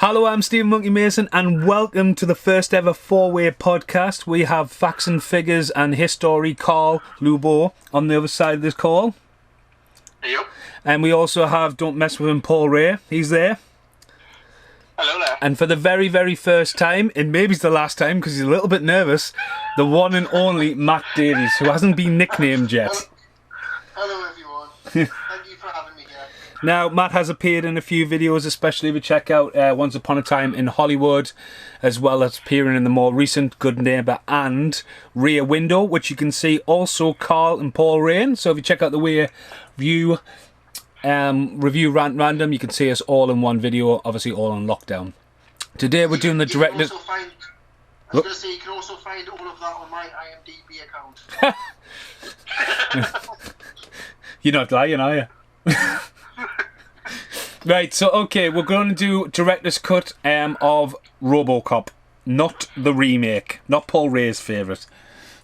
Hello, I'm Stephen Monkey Mason, and welcome to the first ever four-way podcast. We have Facts and Figures and History Carl Lubo on the other side of this call. Yep. And we also have Don't Mess With Him Paul Ray. He's there. Hello there. And for the very, very first time, and maybe it's the last time because he's a little bit nervous, the one and only Matt Davies, who hasn't been nicknamed yet. Hello everyone. Thank you for having me here. Now, Matt has appeared in a few videos, especially if you check out Once Upon a Time in Hollywood, as well as appearing in the more recent Good Neighbour and Rear Window, which you can see also Carl and Paul Rain. So if you check out the Way Review Rant Random, you can see us all in one video, obviously all on lockdown. Today we're doing the directed... You can also find all of that on my IMDb account. You're not lying, are you? Right, so okay, we're going to do director's cut of Robocop, not the remake, not Paul Ray's favourite.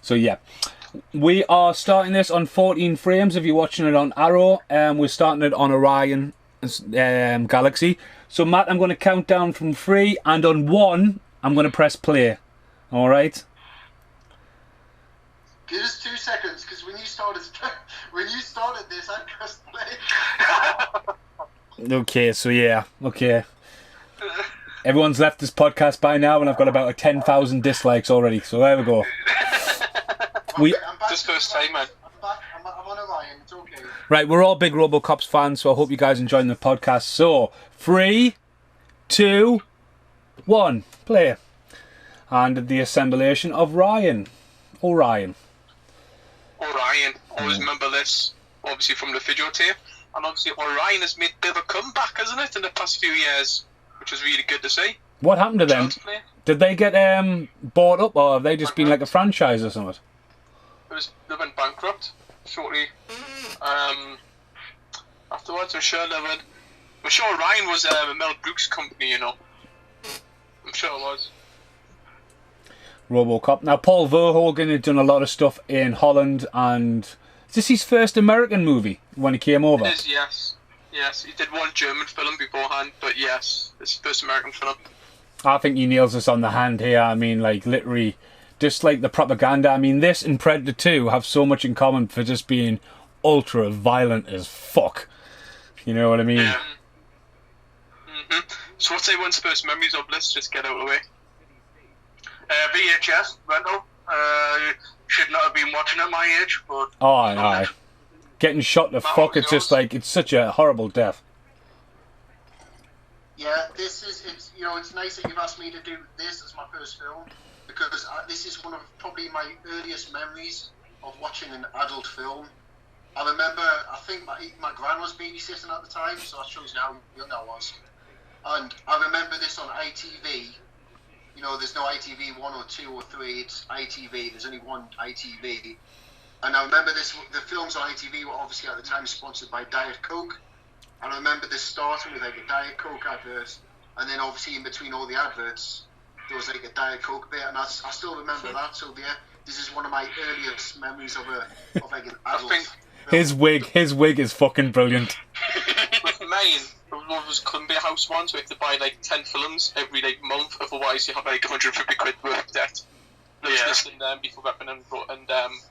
So yeah, we are starting this on 14 frames if you're watching it on Arrow, we're starting it on Orion Galaxy. So Matt, I'm going to count down from 3, and on 1 I'm going to press play. Alright? Give us 2 seconds, because when you started this, I pressed play. Okay, so yeah, okay. Everyone's left this podcast by now, and I've got about 10,000 dislikes already. So there we go. I'm back Just first time, man. I'm back. I'm on Orion. It's okay. Right, we're all big Robocops fans, so I hope you guys enjoying the podcast. So 3, 2, 1, play. And the assemblation of Orion. Orion. Always remember this, obviously from the videotape. And obviously Orion has made a bit of a comeback, hasn't it, in the past few years, which was really good to see. What happened to them? Did they get bought up, or have they just been like a franchise or something? They went bankrupt shortly afterwards. I'm sure Orion was Mel Brooks' company, you know. I'm sure it was. Robocop. Now, Paul Verhoeven had done a lot of stuff in Holland, and is this his first American movie when he came over? It is, yes. Yes, he did one German film beforehand, but yes, it's his first American film. I think he nails us on the hand here. I mean, like, literally, just like the propaganda. I mean, this and Predator 2 have so much in common for just being ultra violent as fuck. You know what I mean? Yeah. So what's everyone's first memories of? Let's just get out of the way. VHS rental. Should not have been watching at my age, but... Oh, aye. Getting shot to fuck, it's just like, it's such a horrible death. Yeah, it's nice that you've asked me to do this as my first film, because this is one of probably my earliest memories of watching an adult film. I remember, I think my gran was babysitting at the time, so that shows you how young I was. And I remember this on ITV. You know, there's no ITV 1 or 2 or 3, it's ITV, there's only one ITV. And I remember the films on ITV were obviously at the time sponsored by Diet Coke. And I remember this starting with like a Diet Coke advert, and then obviously in between all the adverts, there was like a Diet Coke bit, and I still remember that. So yeah, this is one of my earliest memories of like an adult film. His wig is fucking brilliant. With mine, it was Columbia House ones, where you have to buy like 10 films every like month, otherwise you have like 150 quid worth of debt. This and Before Weapon and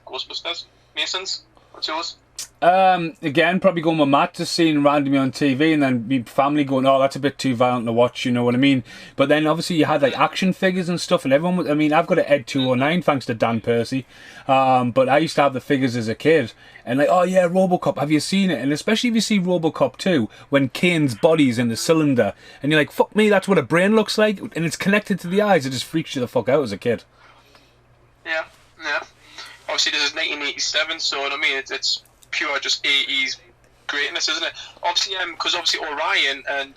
Ghostbusters. Masons, what's yours? Again, probably going with Matt, just seeing randomly on TV, and then my family going, oh, that's a bit too violent to watch, you know what I mean? But then obviously you had like action figures and stuff, and everyone was, I mean, I've got an Ed 209 thanks to Dan Percy, but I used to have the figures as a kid, and like, oh yeah, Robocop, have you seen it? And especially if you see Robocop 2, when Kane's body's in the cylinder, and you're like, fuck me, that's what a brain looks like, and it's connected to the eyes, it just freaks you the fuck out as a kid. Yeah. Obviously this is 1987, so I mean, it's pure just 80s greatness, isn't it? Obviously, because obviously Orion and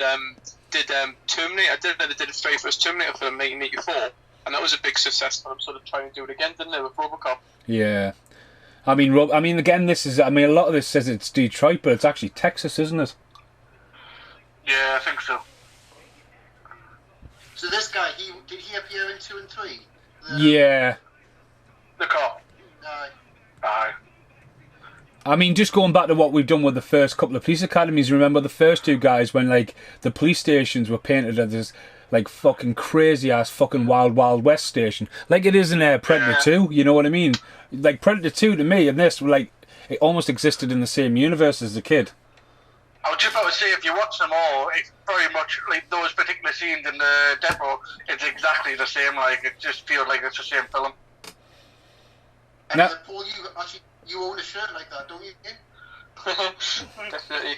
did Terminator. They did its very first Terminator film in 1984, and that was a big success for them. Sort of trying to do it again, didn't they, with Robocop? Yeah, I mean, again, this is. I mean, a lot of this says it's Detroit, but it's actually Texas, isn't it? Yeah, I think so. So this guy, did he appear in 2 and 3? Yeah. The cop. Aye. I mean, just going back to what we've done with the first couple of police academies, remember the first two guys when, like, the police stations were painted as this like fucking crazy ass fucking Wild Wild West station, like it is in Predator 2. You know what I mean? Like Predator 2 to me and this, like it almost existed in the same universe as a kid. I was just about to say, if you watch them all, it's very much like those particular scenes in the depot. It's exactly the same. Like it just feels like it's the same film. And Now- Paul, you own a shirt like that, don't you? Definitely.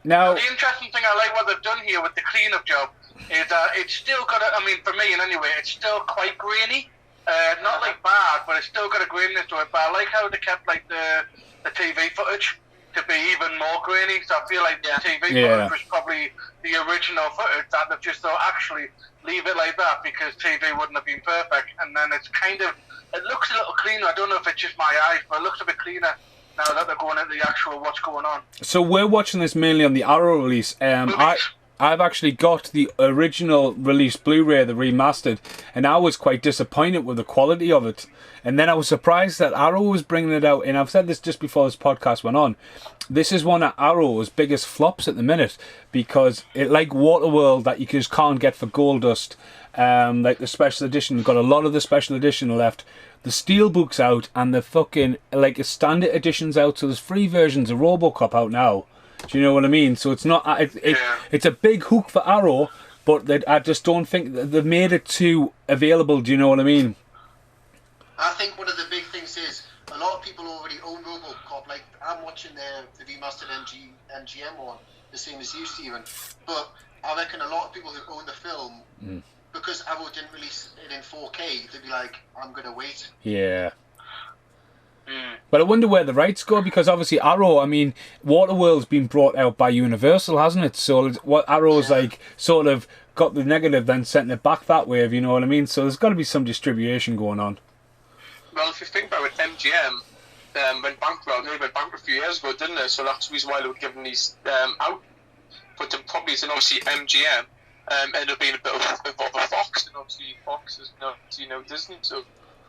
Now, The interesting thing I like what they've done here with the cleanup job is that it's still got I mean, for me in any way, it's still quite grainy. Not like bad, but it's still got a graininess to it. But I like how they kept like the TV footage to be even more grainy. So I feel like the TV footage was probably the original footage that they've just thought, actually, leave it like that because TV wouldn't have been perfect. And then it's kind of, it looks a little cleaner. I don't know if it's just my eyes, but it looks a bit cleaner now that they're going into the actual what's going on. so we're watching this mainly on the Arrow release. I've actually got the original release Blu-ray, the remastered, and I was quite disappointed with the quality of it. And then I was surprised that Arrow was bringing it out. And I've said this just before this podcast went on. This is one of Arrow's biggest flops at the minute because it, like Waterworld, that you just can't get for Gold Dust. Like the special edition, got a lot of the special edition left. The Steelbook's out, and the fucking like standard edition's out. So there's 3 versions of Robocop out now. Do you know what I mean? So it's not. It's a big hook for Arrow, but I just don't think they've made it too available. Do you know what I mean? I think one of the big things is a lot of people already own Robocop. Like I'm watching the remastered MGM one, the same as you, Stephen. But I reckon a lot of people who own the film, because Arrow didn't release it in 4K, they'd be like, I'm gonna wait. Yeah. But I wonder where the rights go, because obviously Arrow, I mean, Waterworld's been brought out by Universal, hasn't it? So what Arrow's like sort of got the negative, then sent it back that way, if you know what I mean. So there's got to be some distribution going on. Well, if you think about it, MGM went bankrupt. They went bankrupt a few years ago, didn't they? So that's the reason why they were giving these out. But the problem is, and obviously MGM ended up being a bit of a Fox, and obviously Fox is not, Disney. So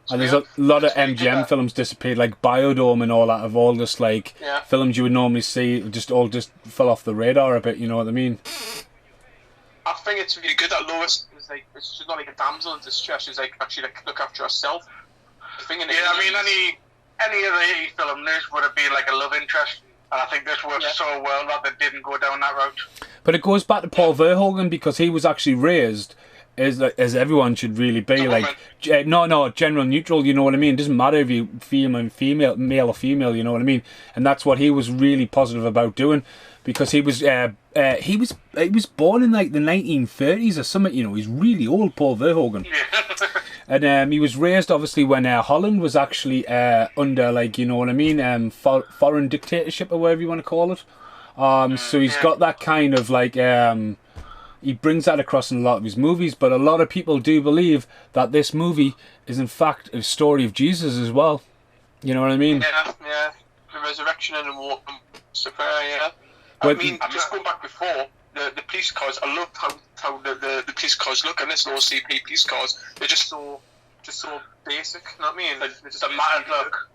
And there's a lot of MGM films disappeared, like Biodome and all that, of all just like films you would normally see, just fell off the radar a bit. You know what I mean? I think it's really good that Lois is like, she's not like a damsel in distress. She's like actually like look after herself. I mean, any of the 80s film, this would have been like a love interest, and I think this worked so well that they didn't go down that route. But it goes back to Paul Verhoeven, because he was actually raised as everyone should really be, like general neutral. You know what I mean? It doesn't matter if you female, male or female. You know what I mean? And that's what he was really positive about doing, because he was born in like the 1930s or something. You know, he's really old, Paul Verhoeven. And he was raised obviously when Holland was actually under, like, you know what I mean, foreign dictatorship or whatever you want to call it. So he's got that kind of like he brings that across in a lot of his movies, but a lot of people do believe that this movie is in fact a story of Jesus as well. You know what I mean? Yeah. The resurrection and the walk of prayer, yeah. But, I mean, just going back before, the police cars, I love how the police cars look, and this all CP police cars, they're just so basic, you know what I mean? Like, it's just a matted look.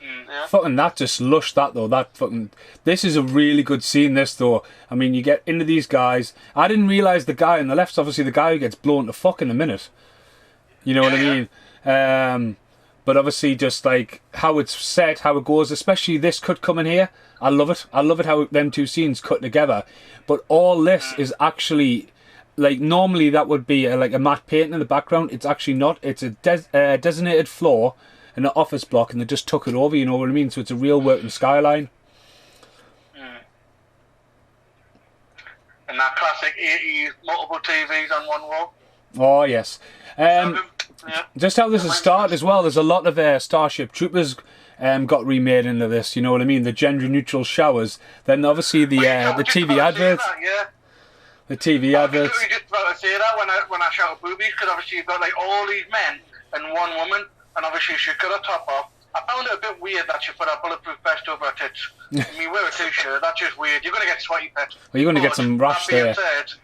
Yeah. Fucking that just lush, that though. That fucking, this is a really good scene, this though. I mean, you get into these guys. I didn't realise the guy on the left's obviously the guy who gets blown to fuck in a minute. You know what I mean? But obviously just like how it's set, how it goes, especially this cut coming here. I love it. I love it how them two scenes cut together. But all this is actually, like, normally that would be like a matte painting in the background. It's actually not. It's a designated floor in an office block, and they just took it over, you know what I mean? So it's a real working skyline. And that classic 80s multiple TVs on one wall. Oh, yes. Just how this has started as well, there's a lot of Starship Troopers got remade into this, you know what I mean? The gender-neutral showers. Then obviously the TV adverts. The TV adverts. I was just about to say that when I shout boobies, because obviously you've got like all these men and one woman, and obviously she's got a top off. I found it a bit weird that she put a bulletproof vest over her tits. I mean, wear a t-shirt, that's just weird. You're going to get sweaty pits. Well, you're going to get some rash there. But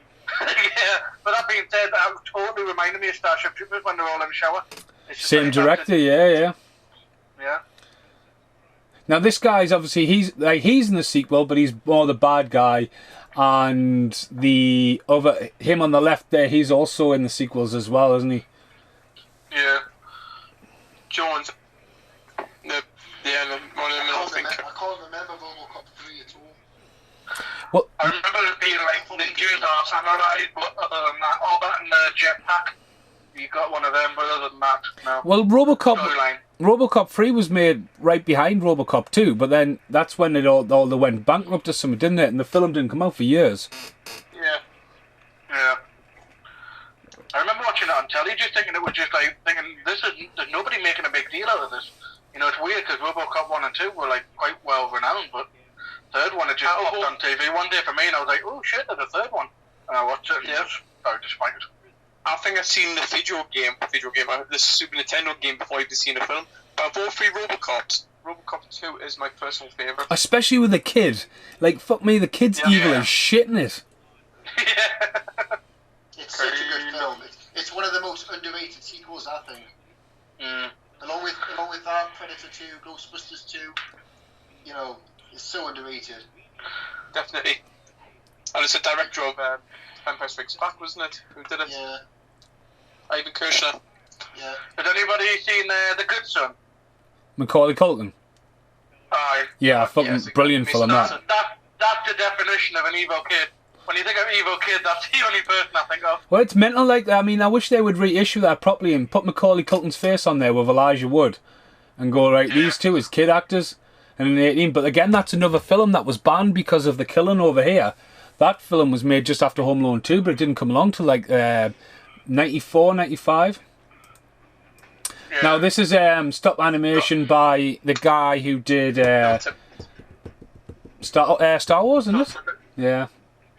that being said, that totally reminded me of Starship Troopers when they're all in the shower. Same director, yeah. Yeah. Now this guy's obviously he's in the sequel, but he's more the bad guy, and the other him on the left there, he's also in the sequels as well, isn't he? Yeah. Jones. One of them, I think. I can't remember Robocop 3 at all. Well, I remember it being like ninjas or samurai, but other than that, all that in the jetpack. You got one of them, but other than that, no. well, Robocop 3 was made right behind Robocop 2, but then that's when it all they went bankrupt or something, didn't it? And the film didn't come out for years. Yeah. I remember watching it on telly, just thinking it was just like thinking there's nobody making a big deal out of this. You know, it's weird because Robocop 1 and 2 were like quite well renowned, but third one had just popped on TV one day for me, and I was like, oh shit, there's a third one. And I watched it, and I was very disappointed. I think I've seen the video game, the Super Nintendo game before I've seen the film. But of all three Robocops, Robocop 2 is my personal favourite. Especially with the kid. Like, fuck me, the kid's evil as shit in it. Yeah. It's such a good film. It's one of the most underrated sequels, I think. Along with that, Predator 2, Ghostbusters 2, you know, it's so underrated. Definitely. And it's a director of Empire Strikes Back, wasn't it? Who did it? Yeah. Ivan Kershner. Yeah. Has anybody seen The Good Son? Macaulay Culkin. Aye. Yeah, fucking yes, brilliant film, that. That's the definition of an evil kid. When you think of evil kid, that's the only person I think of. Well, it's mental. Like, I mean, I wish they would reissue that properly and put Macaulay Culkin's face on there with Elijah Wood, and go right. These two as kid actors, and in 18. But again, that's another film that was banned because of the killing over here. That film was made just after Home Alone 2, but it didn't come along till like 94, 95. Yeah. Now this is stop animation by the guy who did Star Wars, isn't it? Yeah.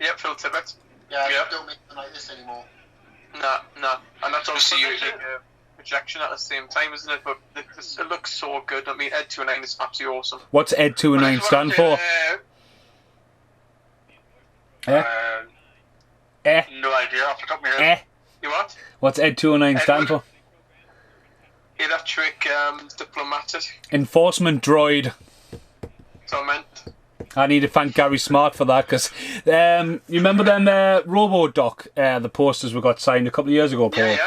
Yep, Phil Tippett. Yeah, don't make them like this anymore. No. And that's obviously using projection at the same time, isn't it? But it looks so good. I mean, Ed 209 is absolutely awesome. What's Ed 209 stand for? No idea off the top of my head. You what? What's Ed 209 stand for? Electric diplomatic. Enforcement droid. So I meant. I need to thank Gary Smart for that, because you remember them Robodoc, the posters we got signed a couple of years ago, Paul?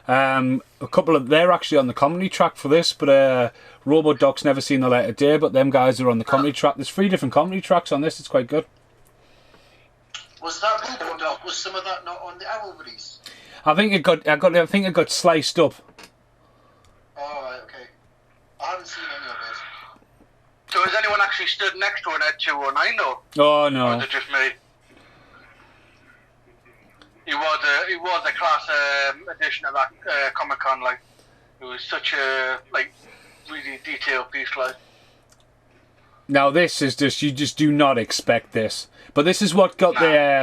Yeah. A couple of they're actually on the comedy track for this, but Robodoc's never seen the light of day. But them guys are on the comedy track. There's 3 different comedy tracks on this. It's quite good. Was that Robodoc? Was some of that not on the album release? I think it got sliced up. Oh, right, okay. I haven't seen any of it. So has anyone actually stood next to an Ed 209 though? Oh no. Or was it just me? He was a class edition of that Comic Con. Like, it was such a really detailed piece. Like, now this is just you just do not expect this. But this is what got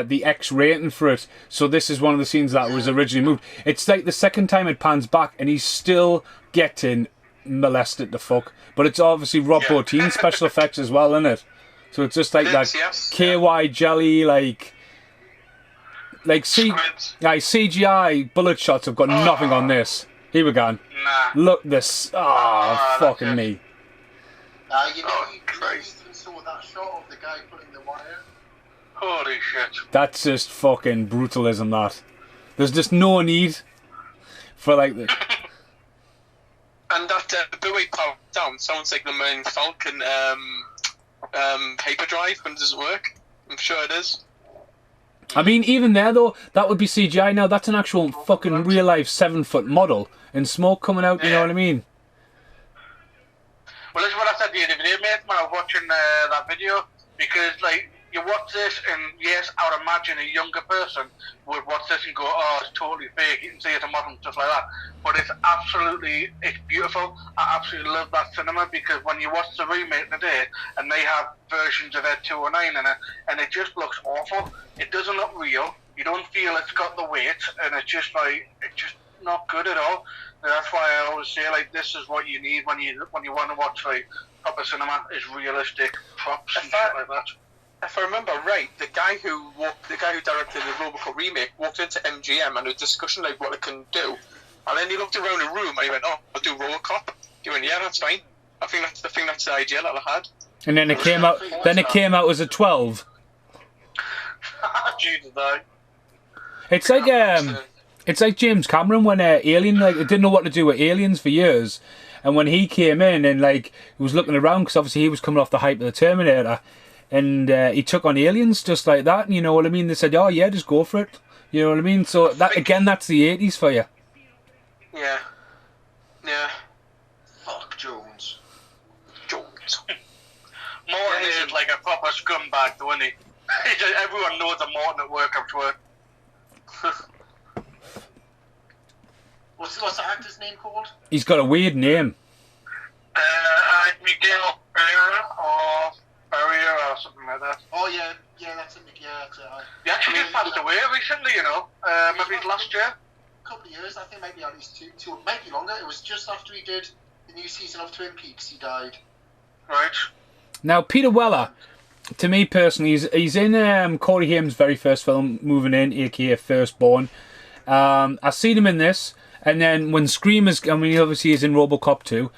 the X rating for it. So this is one of the scenes that was originally moved. It's like the second time it pans back, and he's still getting molested the fuck. But it's obviously Rob Bottin special effects as well, isn't it? So it's just like that KY jelly, like CGI bullet shots have got nothing on this. Here we go. Look this. Fucking me. You even saw that shot of the guy pulling the wire. Holy shit. That's just fucking brutalism, that. There's just no need for like the... And that buoy power down sounds like the main Falcon hyperdrive when it doesn't work. I'm sure it is. I mean, even there though, that would be CGI now. That's an actual fucking real life 7-foot model and smoke coming out, you know what I mean? Well, this is what I said to you the other day, mate, when I was watching that video, because, like, you watch this, and yes, I would imagine a younger person would watch this and go, oh, it's totally fake, you can see it's a model and stuff like that. But it's beautiful. I absolutely love that cinema, because when you watch the remake today, and they have versions of Ed 209 in it, and it just looks awful. It doesn't look real. You don't feel it's got the weight, and it's just not good at all. And that's why I always say, like, this is what you need when you want to watch, like, proper cinema, is realistic props and shit like that. If I remember right, the guy who directed the Robocop remake walked into MGM and a discussion like what it can do, and then he looked around the room and he went, "Oh, I'll do Robocop." He went, "Yeah, that's fine." I think that's the idea that I had. And then it came out. Then it came out as a 12. Jesus, though. It's like James Cameron when Alien, like, didn't know what to do with aliens for years, and when he came in and like he was looking around because obviously he was coming off the hype of the Terminator, and he took on aliens just like that. And you know what I mean? They said, "Oh yeah, just go for it." You know what I mean? So that again, that's the 80s for you. Yeah. Yeah. Fuck Jones. Morton is like a proper scumbag, though, isn't he? Everyone knows a Morton at work, I'm sure. What's the actor's name called? He's got a weird name. Miguel Barrier or something like that. Oh yeah, that's a He actually just passed away recently, you know. Maybe last year. A couple of years, I think maybe at least two, maybe longer. It was just after he did the new season of Twin Peaks. He died. Right. Now Peter Weller, to me personally, he's in Corey Haim's very first film, Moving In, aka Firstborn. I've seen him in this, and then when Screamers, I mean, obviously he's in Robocop too.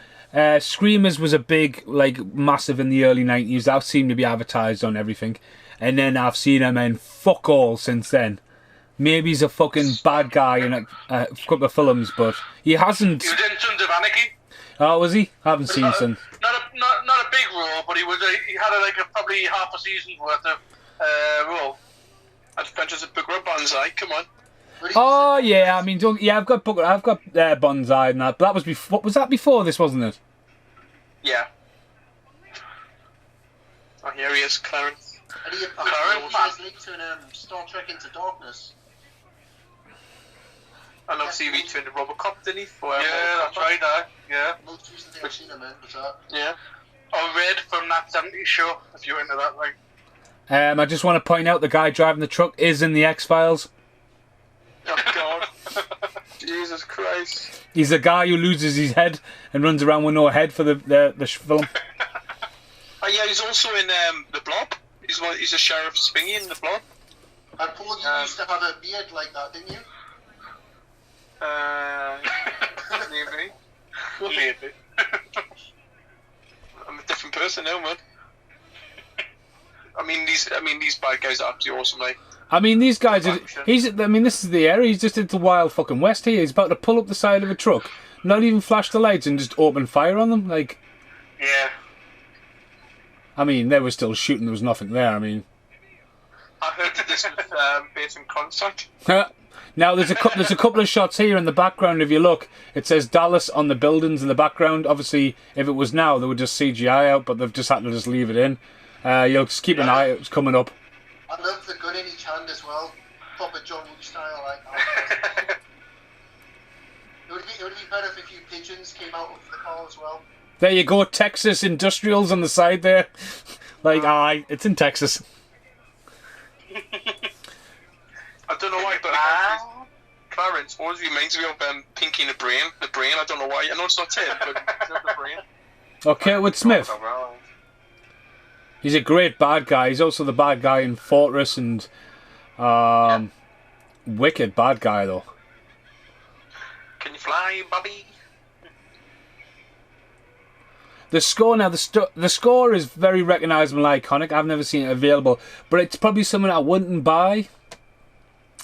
Screamers was a big, like, massive in the early 90s. That seemed to be advertised on everything. And then I've seen him in fuck all since then. Maybe he's a fucking bad guy in a couple of films, but he hasn't... He was in Sons of Anarchy. Oh, was he? I haven't seen Sons. Not a big role, but he had probably half a season's worth of role. Adventures of Booker Banzai, come on. Oh yeah, I mean, I've got Bonsai and that, but that was before. Was that before this, wasn't it? Yeah. Oh, here he is, Clarence. And he is linked to Star Trek Into Darkness. And obviously he returned to Robocop, didn't he? Yeah, that's right, yeah. Most recent thing I've seen him in was that. Yeah. Or Red from that 70s show, if you're into that, like. I just want to point out the guy driving the truck is in the X-Files. Oh God. Jesus Christ. He's the guy who loses his head and runs around with no head for the film. Oh yeah, he's also in The Blob. He's a Sheriff Spingy in The Blob. And Paul, you used to have a beard like that, didn't you? Maybe. Maybe. I'm a different person now, man. I mean, these bad guys are absolutely awesome, like. I mean, these guys. This is the area. He's just into Wild fucking West here. He's about to pull up the side of a truck, not even flash the lights, and just open fire on them. Like. Yeah. I mean, they were still shooting. There was nothing there. I mean. I heard that this was based in Contact. Now there's a couple of shots here in the background. If you look, it says Dallas on the buildings in the background. Obviously, if it was now, they would just CGI out, but they've just had to just leave it in. You'll just keep an eye out. It's coming up. I love the gun in each hand as well. Proper John Woo style, like that. It would be better if a few pigeons came out of the car as well. There you go, Texas Industrials on the side there. Like, aye, it's in Texas. I don't know why, but Clarence always reminds me of Pinky and the Brain. The Brain, I don't know why. I know it's not Tim, but it's not the Brain. Okay, with Smith. He's a great bad guy. He's also the bad guy in Fortress and wicked bad guy though. Can you fly, Bobby? The score now, the score is very recognisable and iconic. I've never seen it available, but it's probably something I wouldn't buy,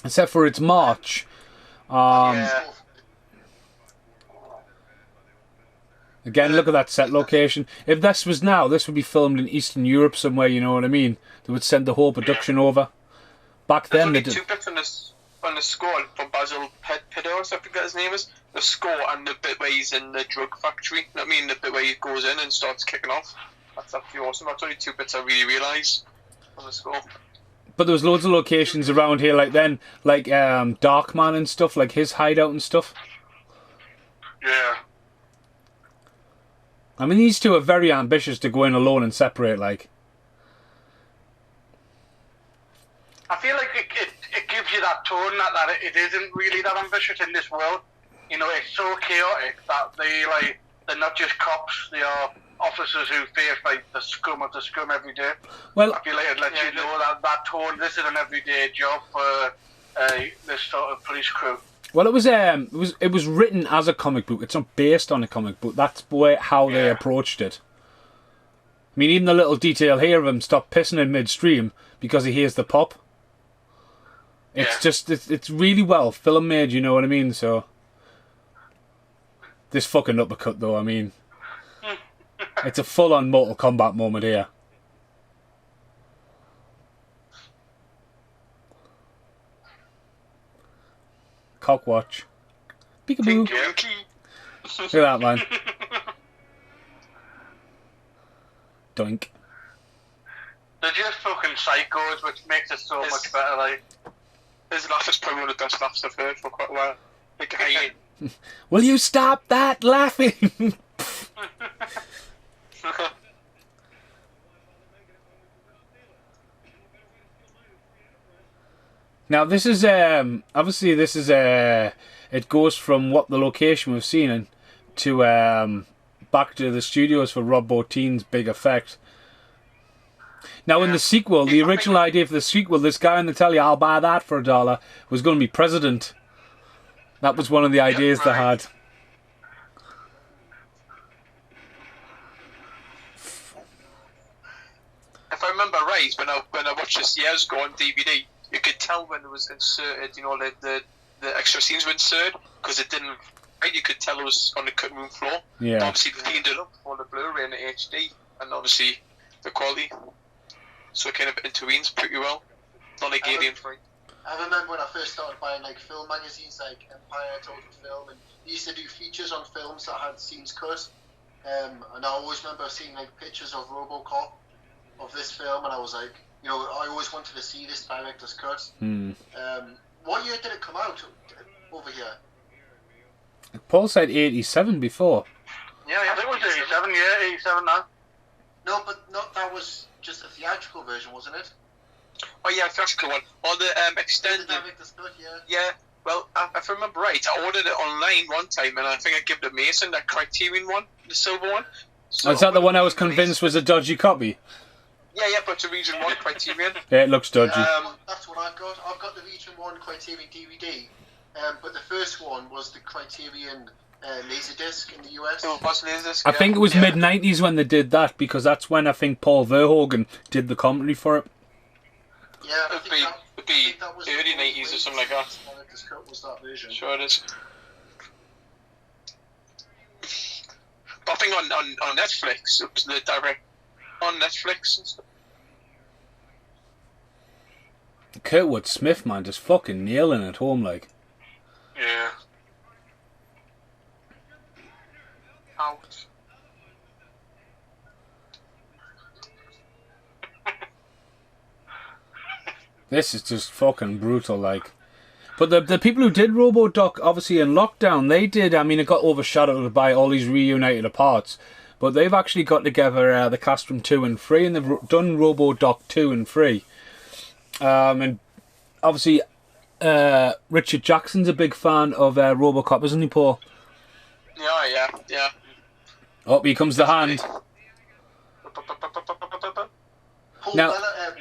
except for its March. Again, look at that set location. If this was now, this would be filmed in Eastern Europe somewhere, you know what I mean? They would send the whole production over. Back then, they did. There's only 2 bits on the score from Basil Pedos, I forget his name is. The score and the bit where he's in the drug factory. You know what I mean? The bit where he goes in and starts kicking off. That's absolutely awesome. That's only 2 bits I really realise on the score. But there was loads of locations around here, like Darkman and stuff, like his hideout and stuff. Yeah. I mean, these two are very ambitious to go in alone and separate, like. I feel like it gives you that tone that it isn't really that ambitious in this world. You know, it's so chaotic that they're not just cops, they are officers who face like the scum of the scum every day. Well, I feel like it lets you know that tone, this is an everyday job for this sort of police crew. Well, it was written as a comic book. It's not based on a comic book. That's how they approached it. I mean, even the little detail here of him stop pissing in midstream because he hears the pop. It's just it's really well film made. You know what I mean? So this fucking uppercut, though. I mean, it's a full-on Mortal Kombat moment here. Cockwatch. Peekaboo. Look at that, man. Doink. They're just fucking psychos, which makes it so much better. Like, his laugh is probably one of the best laughs I've heard for quite a while. Like, Will you stop that laughing? Now this is obviously this is it goes from what the location we've seen and to back to the studios for Rob Bottin's big effect. Now in the sequel, the original idea for the sequel, this guy on the telly, I'll buy that for $1, was going to be president. That was one of the ideas they had. If I remember right, when I watched this years ago on DVD, you could tell when it was inserted, you know, like the extra scenes were inserted, because it didn't, right, you could tell it was on the cutting room floor. Yeah. But obviously they cleaned it up on the Blu-ray and the HD, and obviously the quality, so it kind of intervenes pretty well. Not like Alien 3. I remember when I first started buying like film magazines like Empire, Total Film, and they used to do features on films that had scenes cut. And I always remember seeing like pictures of Robocop of this film, and I was like, you know, I always wanted to see this director's cut. What year did it come out over here? Paul said 87 before. yeah, I think it was 87. Yeah, 87 now. No, but not that was just a theatrical version, wasn't it? Oh yeah, theatrical one. Or the extended. The director's cut, yeah. Yeah. Well, if I remember right, I ordered it online one time, and I think I gave it to Mason, that Criterion one, the silver one. So Is that the one I was convinced was a dodgy copy? Yeah, but it's a Region 1 Criterion. Yeah, it looks dodgy. That's what I've got. I've got the Region 1 Criterion DVD, but the first one was the Criterion Laserdisc in the US. So, what's Laserdisc? I think it was mid-90s when they did that, because that's when I think Paul Verhoeven did the commentary for it. Yeah, I It'd be think that was early 90s or something like that. Director's cut was that version. Sure it is. But I think on Netflix, it was the direct on Netflix and stuff. Kurtwood Smith, man, just fucking nailing it home, like. Yeah. Out. This is just fucking brutal, like. But the people who did RoboDoc, obviously in lockdown, they did, I mean, it got overshadowed by all these reunited parts. But they've actually got together the cast from 2 and 3, and they've done RoboDoc 2 and 3. And obviously, Richard Jackson's a big fan of Robocop, isn't he, Paul? Yeah. Oh, here comes the hand. Paul Now- Weller,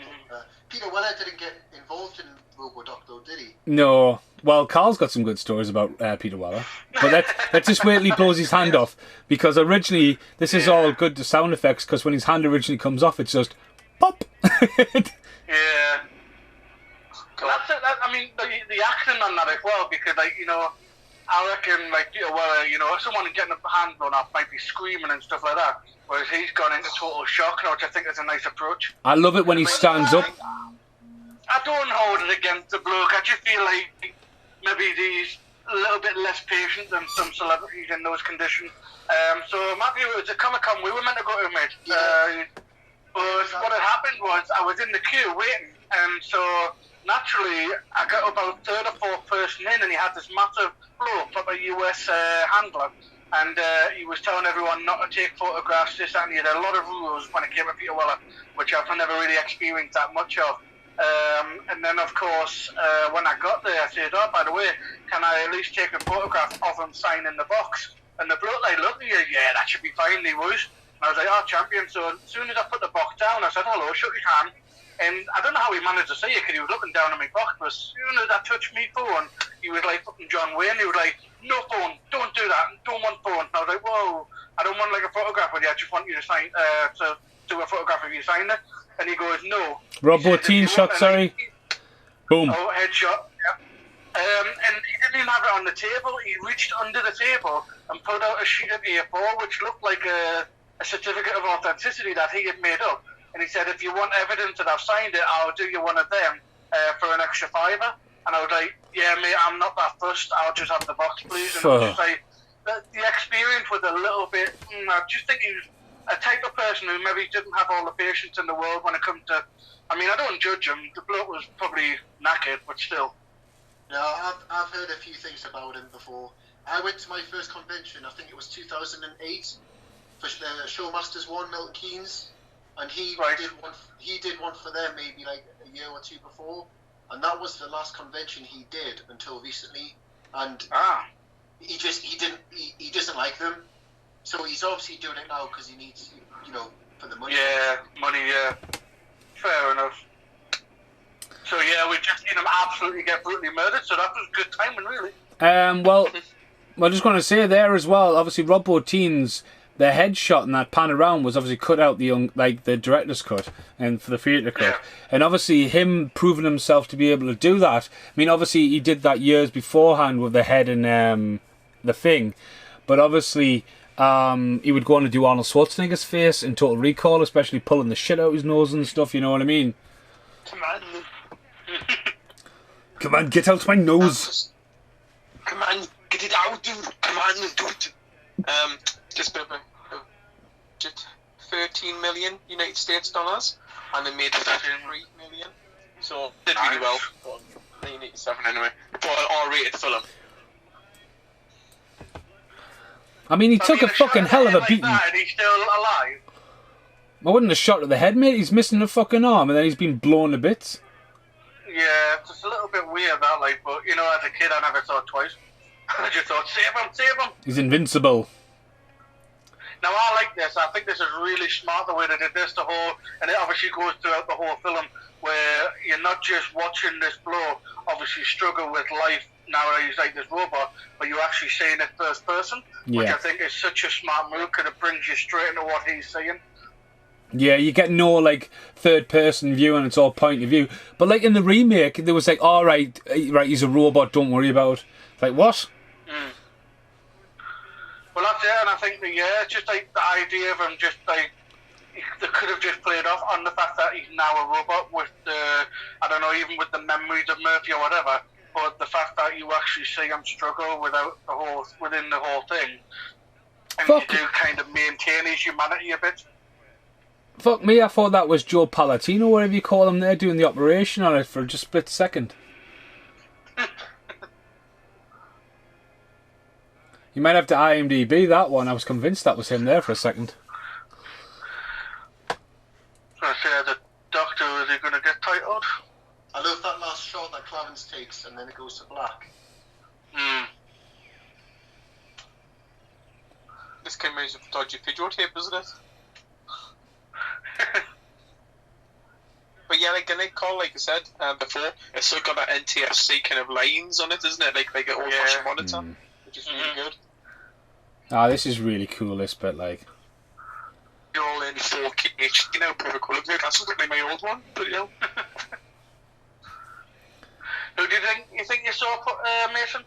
Peter Weller didn't get involved in RoboDoc though, did he? No. Well, Carl's got some good stories about Peter Weller. But let's just wait till he blows his hand off. Because originally, this is all good to sound effects, because when his hand originally comes off, it's just pop. Yeah. That's it. I mean, the acting on that as well, because, like, you know, I reckon, like, you know, someone getting a hand blown off might be screaming and stuff like that, whereas he's gone into total shock now, which I think is a nice approach. I love it when he stands up. I don't hold it against the bloke. I just feel like maybe he's a little bit less patient than some celebrities in those conditions. So, Matthew, it was a Comic-Con we were meant to go to, mate. But what had happened was I was in the queue waiting, and so naturally I got about third or fourth person in, and he had this massive bloke, proper US handler, and he was telling everyone not to take photographs, this and he had a lot of rules when it came to Peter Weller, which I've never really experienced that much of. And then, of course, when I got there, I said, oh, by the way, can I at least take a photograph of him signing the box? And the bloke, like, looked at me, yeah, that should be fine, he was. And I was like, oh, champion. So as soon as I put the box down, I said, hello, shook his hand. And I don't know how he managed to see it, because he was looking down at my box, but as soon as I touched my phone, he was like fucking John Wayne. He was like, no phone, don't do that, don't want phone. And I was like, whoa, I don't want like a photograph with you. I just want you to sign to do a photograph of you sign it. And he goes, no. Robo-teen shot, sorry. Boom. Oh, headshot. Yeah. And he didn't even have it on the table. He reached under the table and pulled out a sheet of A4, which looked like a certificate of authenticity that he had made up. And he said, if you want evidence that I've signed it, I'll do you one of them for an extra £5. And I was like, yeah, mate, I'm not that fussed. I'll just have the box, please. And I was just like, the experience was a little bit... I just think he was a type of person who maybe didn't have all the patience in the world when it comes to... I mean, I don't judge him. The bloke was probably knackered, but still. No, I've heard a few things about him before. I went to my first convention, I think it was 2008, for the Showmasters 1, Milton Keynes. And he did one for them maybe like a year or two before, and that was the last convention he did until recently. And he doesn't like them, so he's obviously doing it now because he needs, for the money. Yeah, money. Yeah, fair enough. So yeah, we've just seen him absolutely get brutally murdered. So that was good timing, really. Well, I'm just going to say there as well. Obviously, Robo-Teens. The headshot and that pan around was obviously cut out the director's cut and for the theatre cut. Yeah. And obviously him proving himself to be able to do that. I mean, obviously he did that years beforehand with the head and the thing. But obviously he would go on to do Arnold Schwarzenegger's face in Total Recall, especially pulling the shit out his nose and stuff, you know what I mean? Come on. Come on, get out my nose. Come on, get it out, dude. Come on, do it. Just a bit of a budget, 13 million United States dollars, and they made 33 million. So did really well. 1987 anyway. For an R-rated film. I mean, he took a fucking hell of a beating. Like that and he's still alive. I wouldn't have shot at the head, mate. He's missing a fucking arm, and then he's been blown to bits. Yeah, it's just a little bit weird that, like, but as a kid, I never thought twice. I just thought, save him. He's invincible. Now, I like this. I think this is really smart, the way they did this, and it obviously goes throughout the whole film, where you're not just watching this bloke obviously struggle with life now that he's like this robot, but you're actually seeing it first person, which I think is such a smart move, because it brings you straight into what he's saying. Yeah, you get no, like, third-person view, and it's all point of view. But, like, in the remake, there was like, all right, he's a robot, don't worry about it. Like, what? Well, that's it, and I think it's just like the idea of him just like they could have just played off on the fact that he's now a robot with I don't know, even with the memories of Murphy or whatever, but the fact that you actually see him struggle within the whole thing, and you do kind of maintain his humanity a bit. Fuck me, I thought that was Joe Palatino, whatever you call him there, doing the operation on it for just a split second. You might have to IMDb that one. I was convinced that was him there for a second. I say the doctor, is he going to get titled? I love that last shot that Clarence takes and then it goes to black. This came out of dodgy video tape, isn't it? But yeah, like Call, like I said before, it's still got that NTSC kind of lines on it, isn't it? Like an old-fashioned monitor. Which is really good. This is really cool, this bit, like. You're all in 4K HD, perfect colour. That's like my old one, but Who do you think you saw, Mason?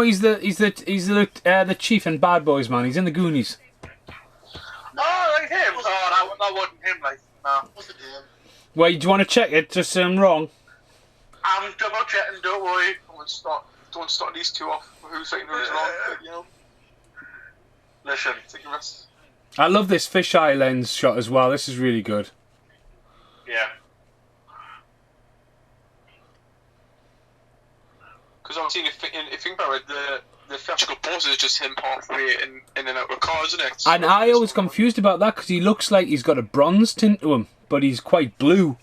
He's the chief in Bad Boys, man. He's in the Goonies. Oh, like him? Oh, that wasn't him, like, no. Wasn't him. Well, do you want to check it, just so I'm wrong? I'm double checking, don't worry. Don't start these two off. Who's saying who's wrong? But, Listen, take a rest. I love this fisheye lens shot as well. This is really good. Yeah. Because obviously, if you think about it, the theatrical pose is just him halfway in and out of a car, isn't it? And I was confused about that because he looks like he's got a bronze tint to him, but he's quite blue.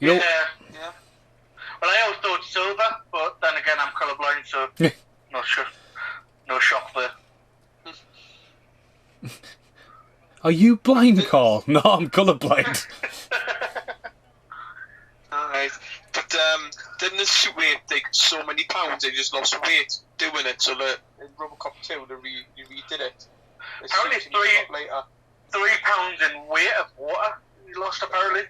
Yeah. Well, I always thought silver, but then again, I'm colourblind, so no shock there. Are you blind, Carl? No, I'm colourblind. Alright. in the suit weighed like so many pounds, they just lost weight doing it. So that in Robocop 2, they redid it. Apparently 3 pounds in weight of water he lost apparently.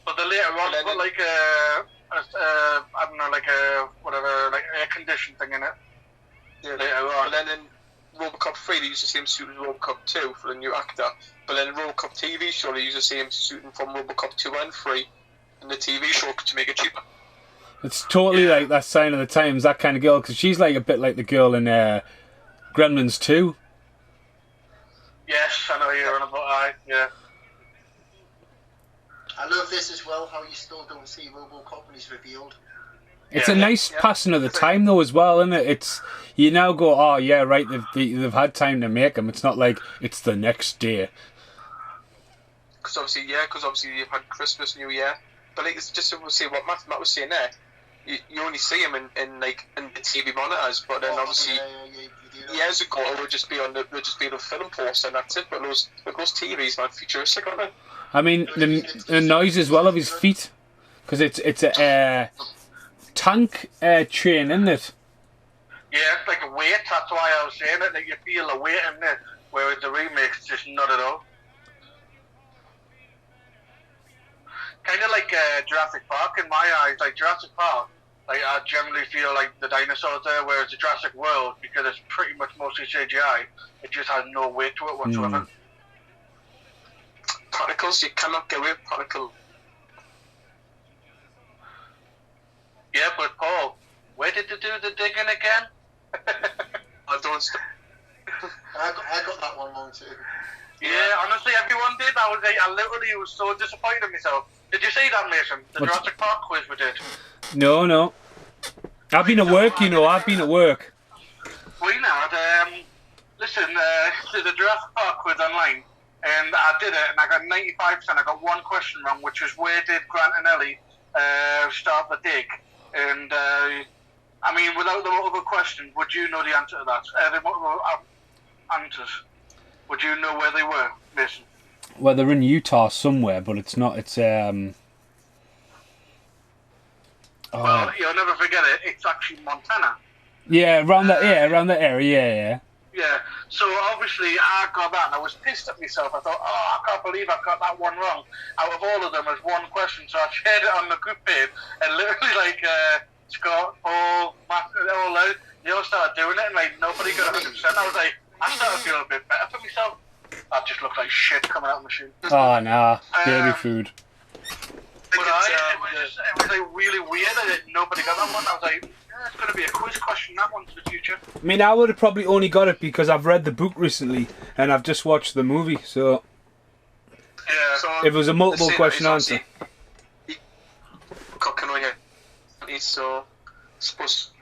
But then later on, put like I don't know, like a whatever, like air conditioned thing in it. Yeah. Later on. And then in Robocop 3, they used the same suit as Robocop 2 for the new actor. But then in Robocop TV show, they used the same suit from Robocop 2 and 3 in the TV show to make it cheaper. It's totally like that Sign of the Times, that kind of girl, because she's like a bit like the girl in Gremlins 2. Yes, I know you're on about yeah. I love this as well, how you still don't see Robocop when he's revealed. It's a nice passing of the time though as well, isn't it? It's, you now go, oh yeah, right, they've had time to make him. It's not like it's the next day. Because obviously you've had Christmas, New Year. But like, it's just to say what Matt was saying there. You only see him in the TV monitors, but then obviously years ago it would just be on the film poster and that's it. But those TVs, man, futuristic, aren't they? I mean, the noise as well of his feet, because it's a tank train, isn't it? Yeah, it's like a weight. That's why I was saying it. Like you feel the weight in it, whereas the remake's just not at all. Kind of like Jurassic Park in my eyes. Like Jurassic Park, like I generally feel like the dinosaurs there, whereas the Jurassic World, because it's pretty much mostly CGI, it just has no weight to it whatsoever. Particles, you cannot get rid of particles. Yeah, but Paul, where did they do the digging again? I don't. I got that one wrong too. Yeah, honestly, everyone did. I literally was so disappointed in myself. Did you see that, Mason? The Jurassic Park quiz we did. No. I've been at work, you know. I've been at work. We now, listen, there's a Jurassic Park quiz online, and I did it, and I got 95%. I got one question wrong, which was where did Grant and Ellie start the dig? And I mean, without the other questions, would you know the answer to that? The answers. Would you know where they were, Mason? Well, they're in Utah somewhere, but it's not. It's Well, you'll never forget it. It's actually Montana. Yeah, around that area. Yeah. Yeah. So obviously I got that, and I was pissed at myself. I thought, I can't believe I got that one wrong. Out of all of them, as one question. So I shared it on the group page, and literally like Scott, Paul, Matt, they all started doing it, and like nobody got 100%. I was like, I started feeling a bit better for myself. I just looked like shit coming out of the machine. Oh nah, baby food. But it was like really weird that nobody got that one. I was like, yeah, it's going to be a quiz question, that one, for the future. I mean, I would have probably only got it because I've read the book recently and I've just watched the movie. So yeah, so if it was a multiple question answer. So suppose.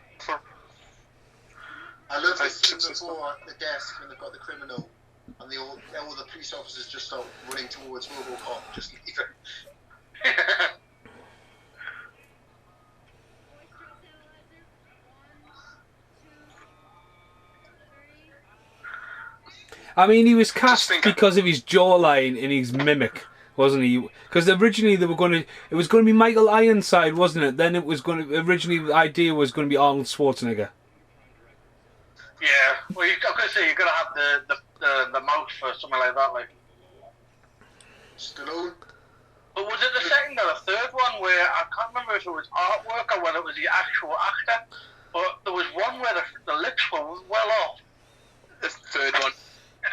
I love this scene before at the desk when they've got the criminal and all the police officers just start running towards Robocop, just leave it. I mean, he was cast because of his jawline and his mimic, wasn't he? Because originally it was going to be Michael Ironside, wasn't it? Then originally the idea was going to be Arnold Schwarzenegger. Yeah, well, I'm going to say you've got to have the mouth for something like that, like. Stallone. But was it the second or the third one where I can't remember if it was artwork or whether it was the actual actor, but there was one where the lips were well off. The third one.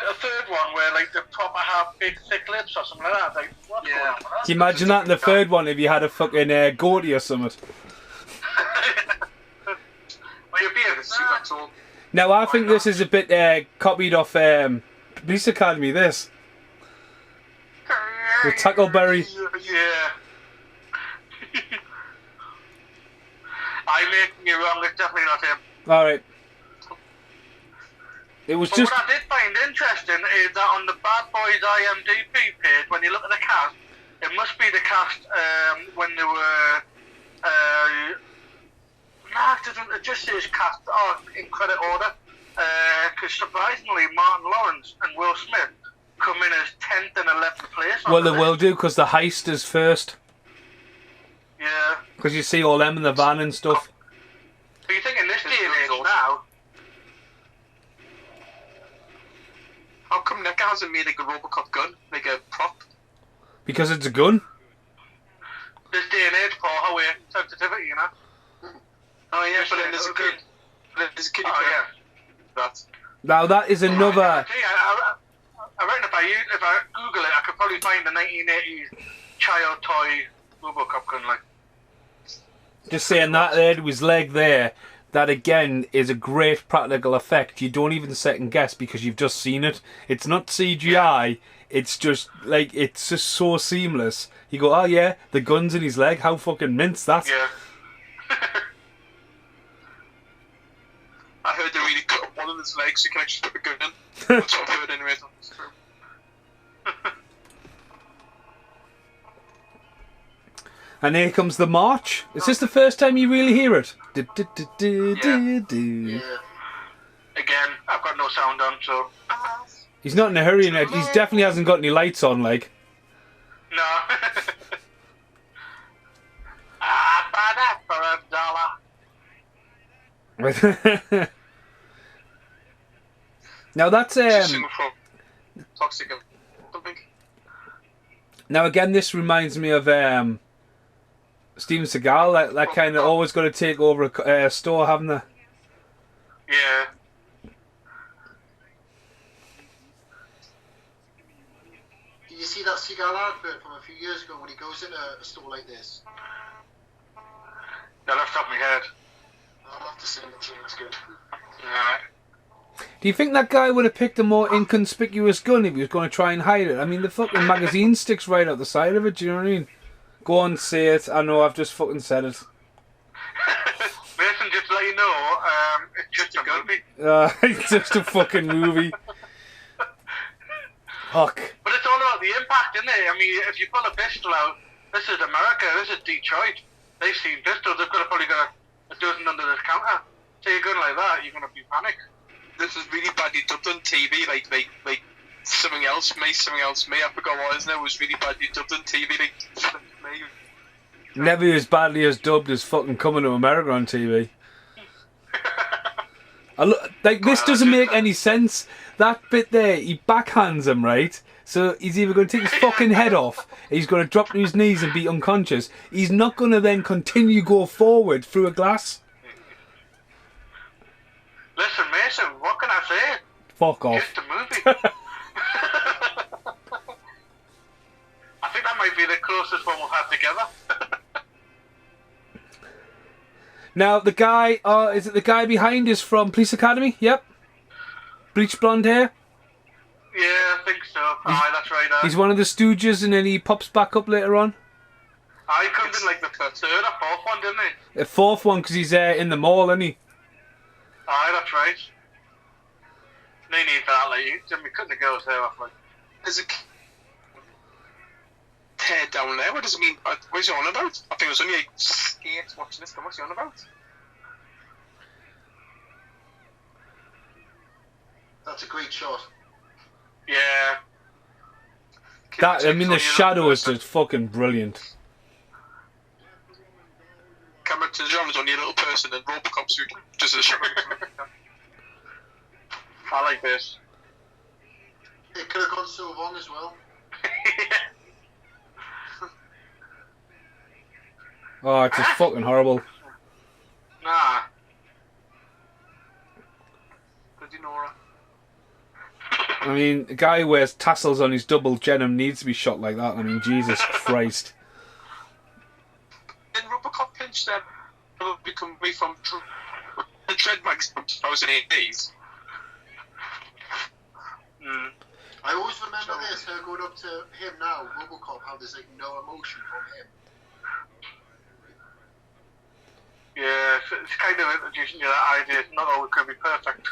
The third one where like the proper have big thick lips or something like that. Like, what's going on with that? Can you imagine that in the third one if you had a fucking goatee or something? Well, you'd be a super tall. Now I think this is a bit copied off Police Academy. This with Tackleberry. Yeah. I'm making you wrong. It's definitely not him. All right. It was just. What I did find interesting is that on the Bad Boys IMDb page, when you look at the cast, it must be the cast when they were. No, it just says cast in credit order. Because surprisingly, Martin Lawrence and Will Smith come in as 10th and 11th place. Well, they will do because the heist is first. Yeah. Because you see all them in the van and stuff. But you think in this day and age now, How come NECA hasn't made like a Robocop gun, like a prop? Because it's a gun. this day and age, Paul, how we're sensitivity, you know? Oh yeah, but then Yeah, there's a okay. kid. There's a kid. Oh, yeah. That. Now that is another. I reckon if I Google it, I could probably find the 1980s child toy Robocop gun, like. Just saying that there to his leg there. That again is a great practical effect. You don't even second guess because you've just seen it. It's not CGI. It's just like it's just so seamless. You go, oh yeah, the gun's in his leg. How fucking mince that? Yeah. I heard they really cut up one of his legs so you can actually put the gun in. That's what I've heard anyway. That's true. And here comes the march. Is this the first time you really hear it? Yeah. Again, I've got no sound on, so. He's not in a hurry, and he definitely hasn't got any lights on. Like, No. Buy that for $1. now that's Sing from Toxic and something. now again. This reminds me of Steven Seagal. That kind of always got to take over a store, haven't they? Yeah. Did you see that Seagal advert from a few years ago when he goes into a store like this? No, that's off my head. I'll have to send it to you, it's good. Alright. Do you think that guy would have picked a more inconspicuous gun if he was going to try and hide it? I mean, the fucking magazine sticks right out the side of it. Do you know what I mean? Go on, say it. I know I've just fucking said it. Mason, just to let you know, it's just a movie. It's just a fucking movie. Fuck. But it's all about the impact, isn't it? I mean, if you pull a pistol out, this is America, this is Detroit. They've seen pistols, they've probably got a dozen under this counter. So you're going like that, you're going to be panicked. This is really badly dubbed on TV, like something else me. I forgot what his name was really badly dubbed on TV, like something me. Never as badly as dubbed as fucking Coming to America on TV. This doesn't make any sense. That bit there, he backhands him, right? So he's either going to take his fucking head off, he's going to drop to his knees and be unconscious. He's not going to then continue go forward through a glass. Listen, Mason, what can I say? Fuck off. Just a movie. I think that might be the closest one we'll have together. Now the guy, is it the guy behind is from Police Academy? Yep. Bleach blonde hair. Yeah, I think so. Aye, that's right. He's one of the Stooges, and then he pops back up later on. He comes in like the third or fourth one, didn't he? The fourth one because he's in the mall, isn't he? Aye, that's right. No need for that, like, we couldn't have girls there off, like. There's a head down there. What does it mean? What is he on about? I think it was only like skates watching this. What's he on about? That's a great shot. Yeah. The shadow is just fucking brilliant. Camera to the drums on your little person and Robocop suit. Just a shadow. I like this. It could have gone so wrong as well. Oh, it's just fucking horrible. Nah. Good, you know, right? I mean, a guy who wears tassels on his double denim needs to be shot like that. I mean, Jesus Christ. Then Robocop pinched them. Become me from the Tread Mags from 2008. I always remember this, her going up to him now, Robocop, how there's like no emotion from him. Yeah, it's kind of introducing you that idea. It's not always going to be perfect.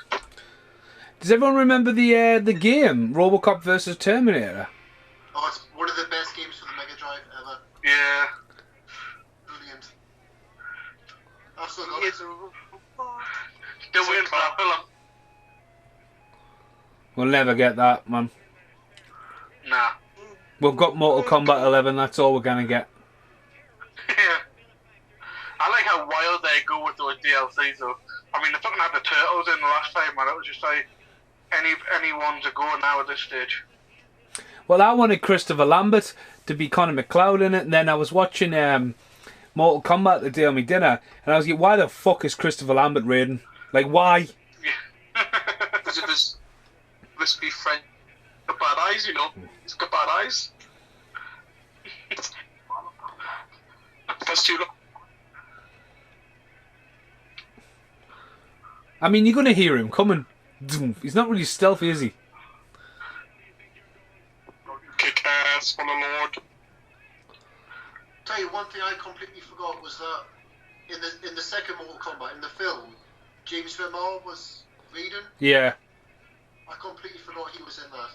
Does everyone remember the game Robocop versus Terminator? Oh, it's one of the best games for the Mega Drive ever. Yeah. Brilliant. I've still got He it. is a Still waiting for that film. We'll never get that, man. Nah. We've got Mortal Kombat 11. That's all we're gonna get. Yeah. DLC. So I mean, they fucking had the turtles in the last time, and it was just like anyone's a go now at this stage. Well, I wanted Christopher Lambert to be Conor McLeod in it, and then I was watching Mortal Kombat the day on my dinner, and I was like, why the fuck is Christopher Lambert Raiden? Like, why? Because of his wispy French got bad eyes, you know. He's got bad eyes. That's too long. I mean, you're going to hear him coming. He's not really stealthy, is he? Kick ass for the Lord. Tell you one thing I completely forgot was that in the second Mortal Kombat, in the film, James Remar was Raiden. Yeah. I completely forgot he was in that.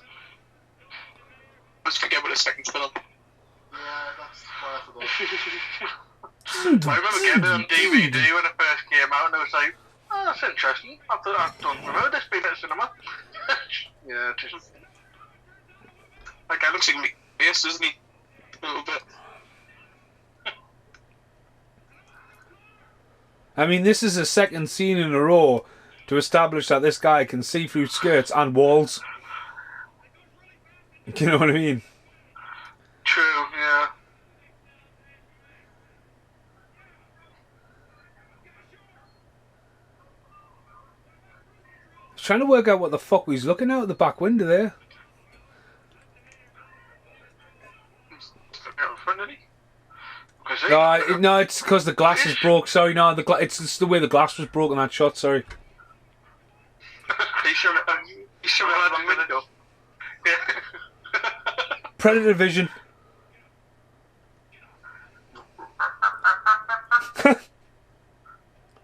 Let's forget about the second film. Yeah, that's why I forgot. I remember getting it on DVD when it first came out, and I was like, oh, that's interesting. I don't remember this being at cinema. Yeah, just... That guy looks like me. Yes, isn't he? A little bit. I mean, this is the second scene in a row to establish that this guy can see through skirts and walls. You know what I mean? True, yeah. I was trying to work out what the fuck he's looking out the back window there. No, it's because the glass is broke. Sorry, no, it's the way the glass was broken that shot. Sorry. He should have had the window. Yeah. Predator vision.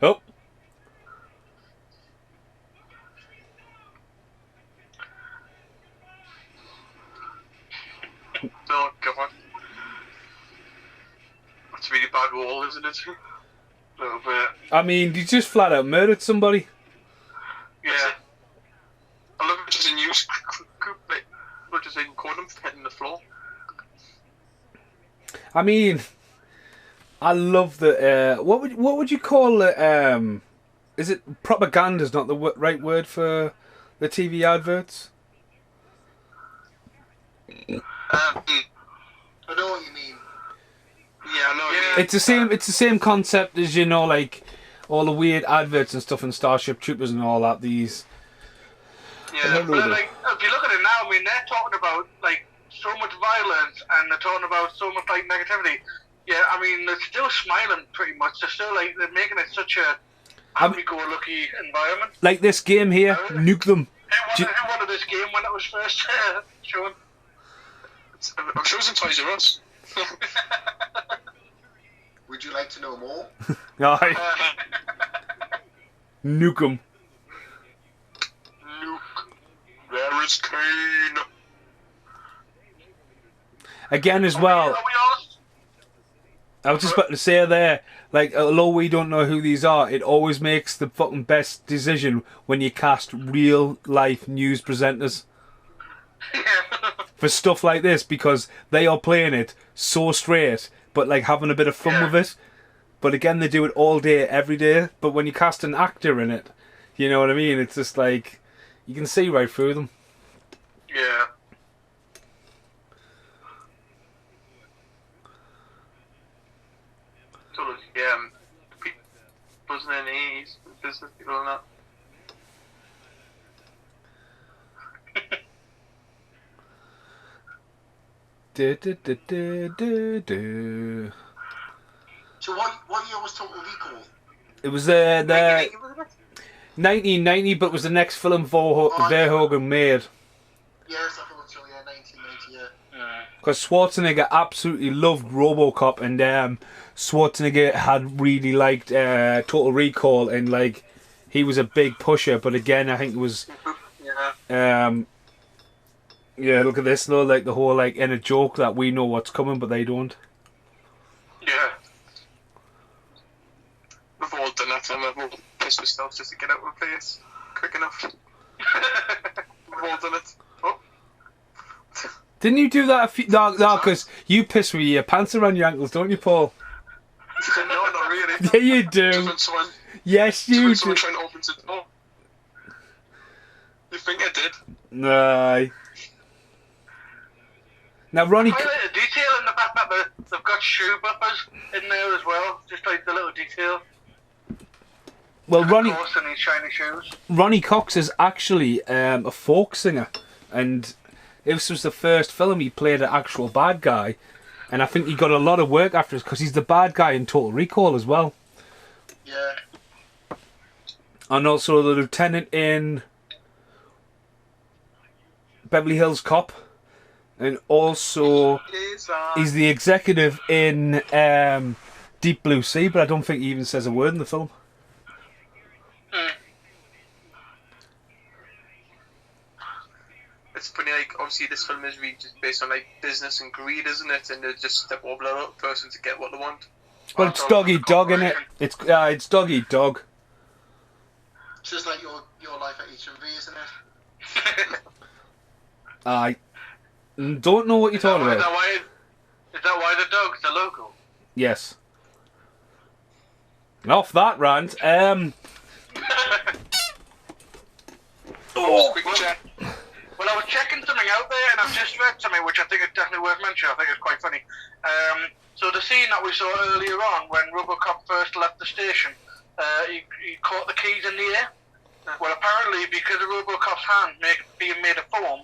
Oh. Oh, God. That's a really bad wall, isn't it? A little bit. I mean, you just flat out murdered somebody. Yeah. I love it just in use. What does it call them? Hitting the floor. I mean, I love the what would you call it? Is it propaganda's not the right word for the TV adverts? I know what you mean. Yeah, I know. It's the same concept as, you know, like all the weird adverts and stuff in Starship Troopers and all that. These. Yeah, but like, if you look at it now, I mean, they're talking about like so much violence and they're talking about so much like negativity. Yeah, I mean, they're still smiling pretty much. They're still like they're making it such a happy-go-lucky environment. Like this game here, nuke them. Who wanted this game when it was first shown? I'm sure it's in Toys R Us. Would you like to know more? Aye. Nuke them. Luke, where is Kane? Again, as well. I was just about to say there, like, although we don't know who these are, it always makes the fucking best decision when you cast real life news presenters. For stuff like this, because they are playing it so straight, but like having a bit of fun with it. But again, they do it all day, every day. But when you cast an actor in it, you know what I mean? It's just like, you can see right through them. Yeah. Sort of, people buzzing in the 80s, business people and that. So what year was Total Recall? It was the 1990, but it was the next film Verhoeven made. Yes, I thought so. Yeah, 1990. Yeah. Because Schwarzenegger absolutely loved Robocop, and Schwarzenegger had really liked Total Recall, and like he was a big pusher. But again, I think it was. Yeah, look at this though, like the whole like in a joke that we know what's coming, but they don't. Yeah. We've all done that, and we've all pissed ourselves just to get out of a place quick enough. We've all done it. Oh. Didn't you do that a few... No, because you piss with your pants around your ankles, don't you, Paul? No, not really. Yeah, you do. Yes, So you when someone did. trying to open the door. You think I did? No. Now, Ronnie. I like the detail in the fact that they've got shoe buffers in there as well. Just like the little detail. Well, Of Ronnie. course, in these shiny shoes. Ronnie Cox is actually a folk singer, and this was the first film he played an actual bad guy, and I think he got a lot of work after this because he's the bad guy in Total Recall as well, Yeah. and also the lieutenant in Beverly Hills Cop, and also he's the executive in Deep Blue Sea, but I don't think he even says a word in the film. It's funny, like, obviously this film is really just based on, like, business and greed, isn't it? And they just step over the other person to get what they want. Well, it's dog eat dog, innit? It's dog eat dog. It's just like your life at HMV, isn't it? I don't know what you're talking Is about. that why the dog's the logo? Yes. And off that rant, Quick check. Well, I was checking something out there, and I've just read something which I think is definitely worth mentioning. I think it's quite funny. So the scene that we saw earlier on, when Robocop first left the station, he caught the keys in the air. Well, apparently, because of Robocop's hand being made of foam,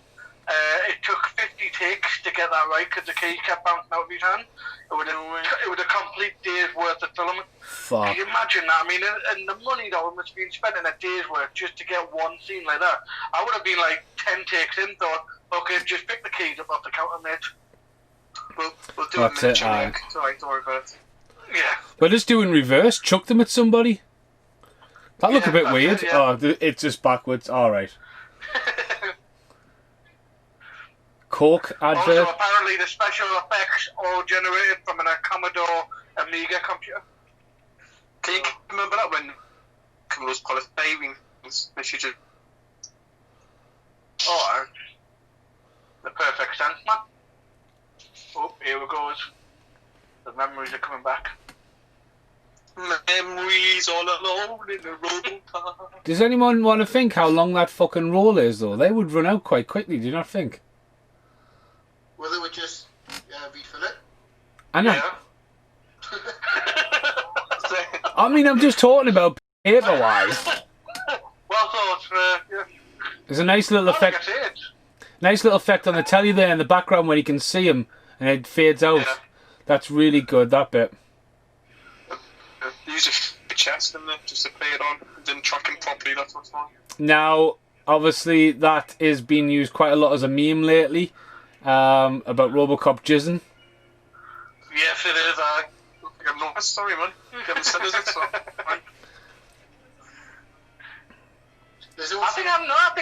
it took 50 takes to get that right, because the keys kept bouncing out of his hand. It would a complete day's worth of filming. fuck. Can you imagine that? I mean, and the money that must have been spent in a day's work just to get one scene like that. I would have been like 10 takes in, thought, okay, just pick the keys up off the counter, mate. We'll do That's a it, miniature aye. link. It's alright, don't worry about it. Yeah. We're just doing reverse. Chuck them at somebody. That look a Yeah, bit that's weird. it, yeah. Oh, it's just backwards. All right. Coke Also, advert. apparently, the special effects all generated from a Commodore Amiga computer. Can you remember that when Camille's polished bathing? She just Oh, the perfect sense, man. Oh, here we goes. The memories are coming back. memories all alone in the Robocop. Does anyone want to think how long that fucking roll is, though? They would run out quite quickly, do you not think? Well, they would just refill it. I know. Yeah. I mean, I'm just talking about paper-wise. Well thought, yeah. There's a nice little Like I effect. said. Nice little effect on the telly there in the background when you can see him and it fades out. Yeah. That's really good, that bit. Use a chest, didn't they? Just to play it on. Didn't track him properly, that's what's wrong. Now, obviously, that is being used quite a lot as a meme lately about Robocop jizzing. Yes, it is. I think I'm not sorry, man. You haven't said it, so. There's I also think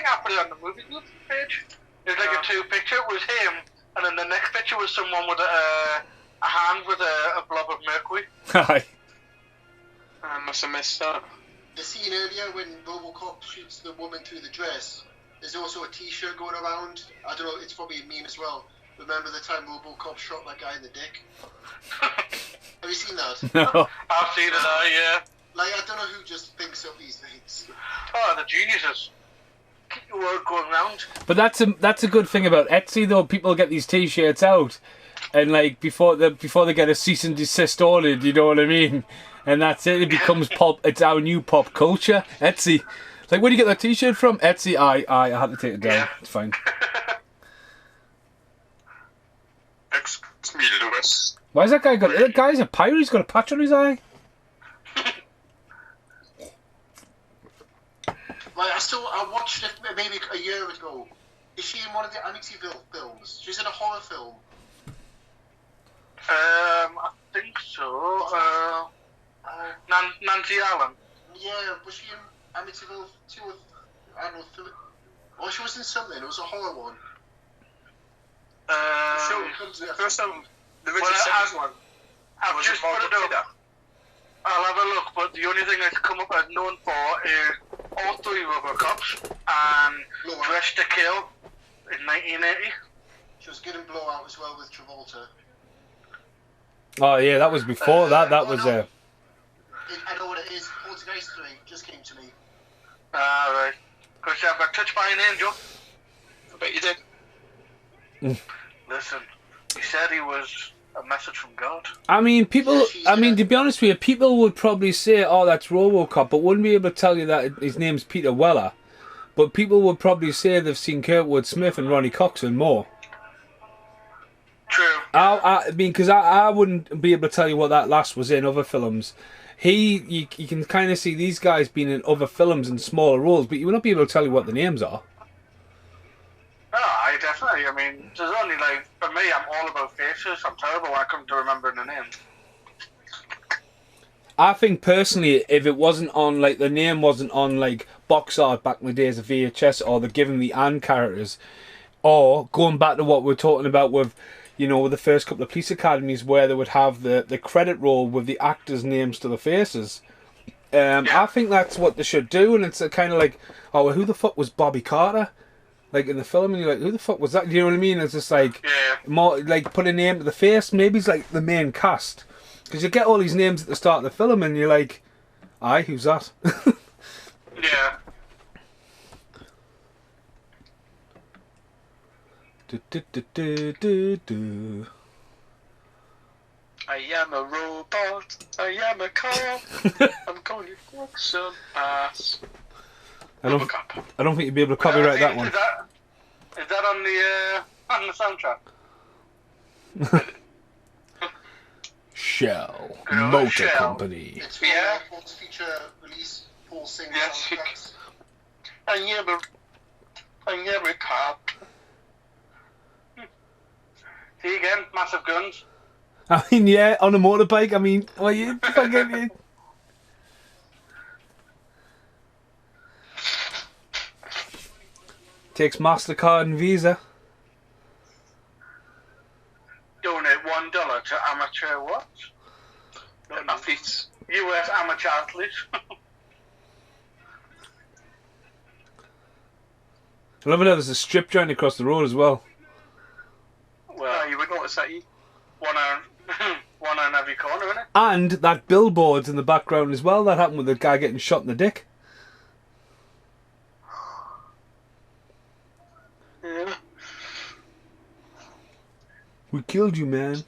I put it on the movie group page. It was like a two picture. It was him, and then the next picture was someone with a hand with a blob of mercury. Aye. I must have missed that. the scene earlier when Robocop shoots the woman through the dress. There's also a T-shirt going around. I don't know. It's probably a meme as well. Remember the time Robocop shot that guy in the dick? Have you seen that? No. I've seen it, yeah. Like, I don't know who just thinks of these things. Oh, the geniuses. Keep the world going round. But that's a good thing about Etsy, though. People get these T-shirts out, and like before they get a cease and desist ordered, you know what I mean? And that's it. It becomes pop. It's our new pop culture. Etsy. It's like, where do you get that T-shirt from? Etsy. I had to take it down. Yeah. It's fine. Excuse me, Lewis. Why has that guy got? That guy's a pirate. He's got a patch on his eye. Like, I watched it maybe a year ago. Is she in one of the Amityville films? She's in a horror film. I think so. Nancy Allen. Yeah, was she in Amityville 2 or I don't know, 3? Or she was in something. It was a horror one. The first time, the Richard Well, Simmons one. I've Was just it more put it good up. I'll have a look, but the only thing that's come up as known for is all three Robocops and Blowout. Dressed to Kill in 1980. She was good in Blowout as well with Travolta. Oh yeah, that was before that. That was I know what it is. Poltergeist 3 just came to me. Right. Because I've got touched by an angel. I bet you did. Listen, he said he was a message from God. I mean, people. I mean, to be honest with you, people would probably say, "Oh, that's Robocop," but wouldn't be able to tell you that his name's Peter Weller. But people would probably say they've seen Kurtwood Smith and Ronnie Cox and more. True. I mean, because I wouldn't be able to tell you what that last was in other films. You can kind of see these guys being in other films in smaller roles, but you will not be able to tell you what the names are. No, I definitely. I mean, there's only like, for me, I'm all about faces. I'm terrible when I come to remembering the name. I think personally, if it wasn't on, like, the name wasn't on, like, box art back in the days of VHS, or they're giving the and characters, or going back to what we're talking about with, you know, with the first couple of police academies where they would have the credit roll with the actors' names to the faces. I think that's what they should do, and it's kind of like, oh, well, who the fuck was Bobby Carter? Like, in the film, and you're like, who the fuck was that? Do you know what I mean? It's just like, more, like, put a name to the face. Maybe it's like the main cast. Because you get all these names at the start of the film, and you're like, aye, who's that? Yeah. I am a robot. I am a car. I'm going to fuck some ass. I don't think you'd be able to copyright that one. Is that on the soundtrack? Shell Good old Motor Shell. Company. It's for Paul's feature release. Paul sings Yes. soundtracks. I am a cop. See again, massive guns. I mean, yeah, on a motorbike. I mean, well, you fucking. Takes MasterCard and Visa. Donate $1 to amateur what? Athletes. US amateur athletes. I love it how there's a strip joint across the road as well. Well, You would notice that. one on every corner, innit? And that billboard's in the background as well. That happened with the guy getting shot in the dick. Yeah. We killed you, man.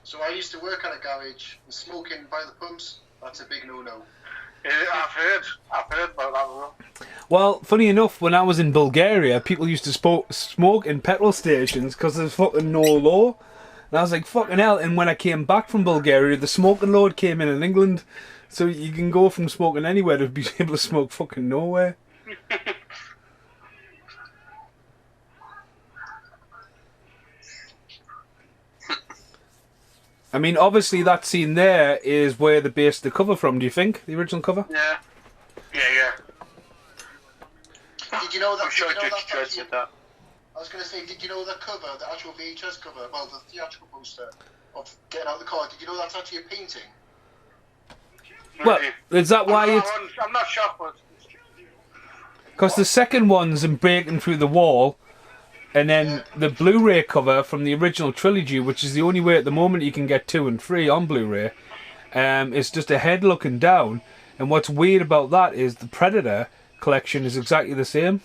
So I used to work at a garage, and smoking by the pumps, that's a big no-no. Yeah, I've heard about that as well. Well, funny enough, when I was in Bulgaria, people used to smoke in petrol stations because there's fucking no law. And I was like, fucking hell. And when I came back from Bulgaria, the smoking law came in England. So you can go from smoking anywhere to be able to smoke fucking nowhere. I mean, obviously that scene there is where they based the cover from, do you think? The original cover? Yeah. Did you know that? I'm sure did you know Judge that's Dredd actually- said that. I was going to say, did you know the cover, the actual VHS cover, well, the theatrical poster of Getting Out of the Car, did you know that's actually a painting? Well, is that why it's... I'm not shocked, but Because the second one's in Breaking Through the Wall, and then the Blu-ray cover from the original trilogy, which is the only way at the moment you can get 2 and 3 on Blu-ray, is just a head looking down. And what's weird about that is the Predator collection is exactly the same.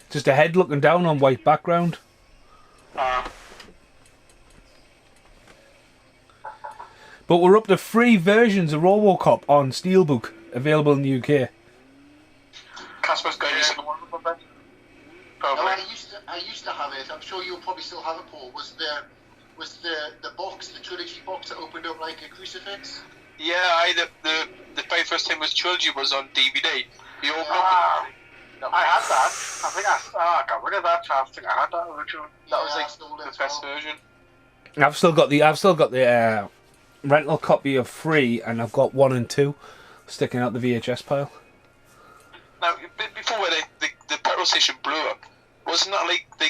Just a head looking down on white background. But we're up to 3 versions of Robocop on Steelbook, available in the UK. Casper's got every single one of them, I bet. No, Probably. I used to have it. I'm sure you'll probably still have it, Paul. Was the box, the trilogy box that opened up like a crucifix? Yeah, the very first time was trilogy was on DVD. The old I had that. I think I got rid of that. I think I had that original. That was Yeah, I like stole it the as best well. version. I've still got the rental copy of 3, and I've got 1 and 2 sticking out the VHS pile. Now, before where the petrol station blew up, wasn't that like they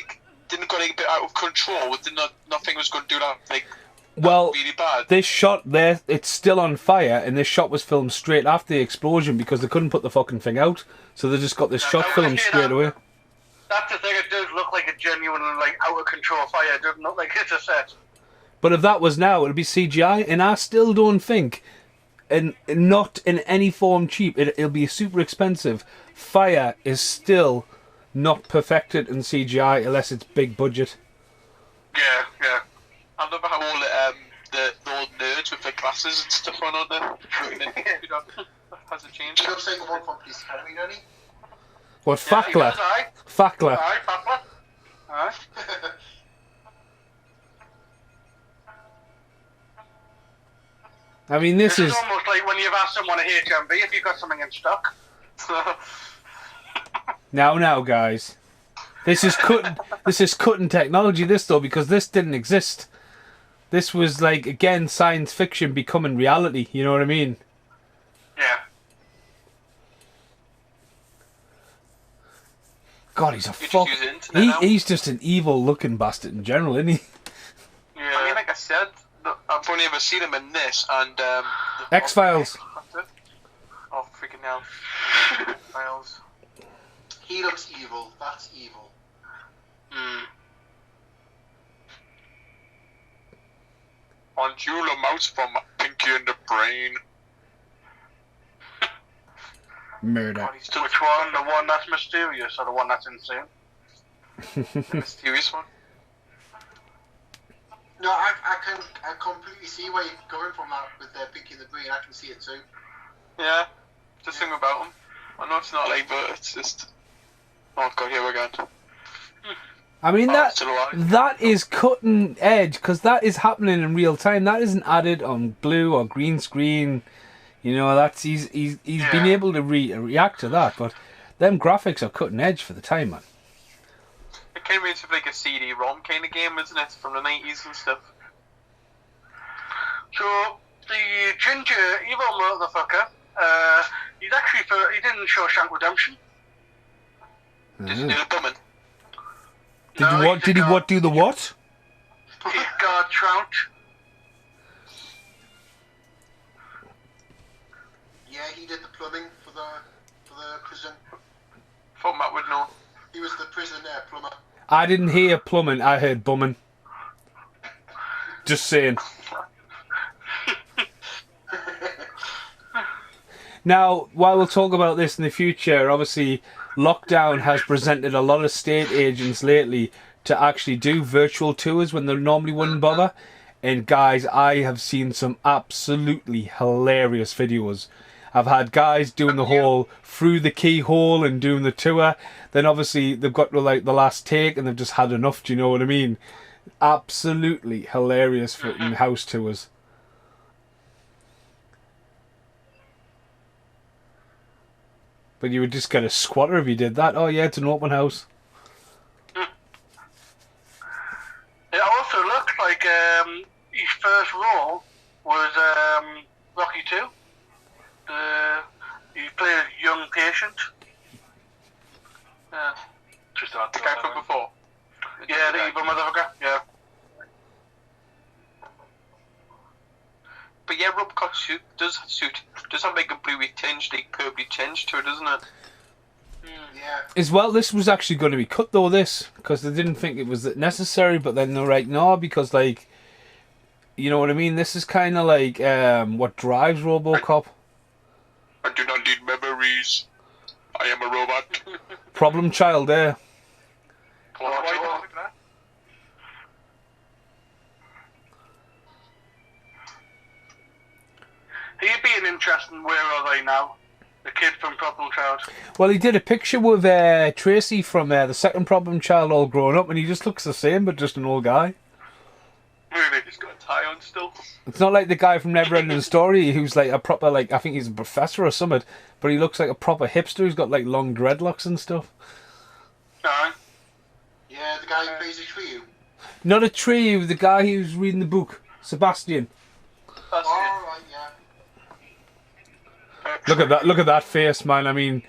didn't got a bit out of control? Nothing was going to do that Well, really bad. this shot there, it's still on fire, and this shot was filmed straight after the explosion because they couldn't put the fucking thing out, so they just got this shot filmed straight away. That's the thing. It does look like a genuine, like out of control fire. It doesn't look like it's a set. But if that was now, it'd be CGI, and I still don't think and not in any form cheap. It'll be super expensive. Fire is still not perfected in CGI unless it's big budget. Yeah, yeah. I love how all the old nerds with their glasses and stuff on there. Has it changed? You don't take one from Police Academy, don't you? What, Yeah, he Fackler? does, aye. Fackler. Aye, Fackler. Aye. I mean, this is... almost like when you've asked someone at HMV if you've got something in stock. Now, guys. This is cutting technology, this, though, because this didn't exist. This was, like, again, science fiction becoming reality, you know what I mean? Yeah. God, he's a You just fuck... use the internet now. He's just an evil-looking bastard in general, isn't he? Yeah. I mean, like I said, I've only ever seen him in this and X-Files. That's it. Oh, freaking hell. X-Files. He looks evil. That's evil. Angela Mouse from Pinky and the Brain. Murder. God, he's So which one? The one that's mysterious or the one that's insane? the mysterious one. No, I completely see where you're going from that with Pinky and the Brain. I can see it too. Yeah, just think about him. I know it's not like, but it's just. Oh god, here we go. I mean, Still alive. that is cutting edge, because that is happening in real time. That isn't added on blue or green screen. You know, that's he's been able to react to that, but them graphics are cutting edge for the time, man. It kind of reminds me of like a CD-ROM kind of game, isn't it? From the 90s and stuff. So the ginger evil motherfucker, he's actually he didn't show Shank Redemption. Did you do the bumming? Did you what? Did he what? Do the what? He got Trout. Yeah, he did the plumbing for the prison. Thought Matt would know. He was the prison plumber. I didn't hear plumbing. I heard bumming. Just saying. Now, while we'll talk about this in the future, obviously, lockdown has presented a lot of estate agents lately to actually do virtual tours when they normally wouldn't bother. And guys, I have seen some absolutely hilarious videos. I've had guys doing the whole through the keyhole and doing the tour. Then obviously they've got to like the last take and they've just had enough. Do you know what I mean? Absolutely hilarious for house tours. But you would just get a squatter if you did that. Oh yeah, it's an open house. It also looked like his first role was Rocky 2. He played a young patient. Just the guy from before. Yeah, the evil motherfucker. Yeah. But yeah, Robocop does have like a bluey tinge, like purpley tinge to it, doesn't it? Yeah. As well, this was actually going to be cut though, this, because they didn't think it was necessary, but then they're like, no, because like, you know what I mean? This is kind of like what drives Robocop. I do not need memories. I am a robot. Problem child there. He'd be an interesting Where Are They Now? The kid from Problem Child. Well, he did a picture with Tracy from the second Problem Child all grown up, and he just looks the same, but just an old guy. Really? He's got a tie on still. It's not like the guy from Neverending Story who's like a proper, like, I think he's a professor or something, but he looks like a proper hipster. He's got like long dreadlocks and stuff. No. Yeah, the guy who plays a trio. Not a tree, the guy who's reading the book, Sebastian. That's All right, yeah. Look at that face, man. I mean,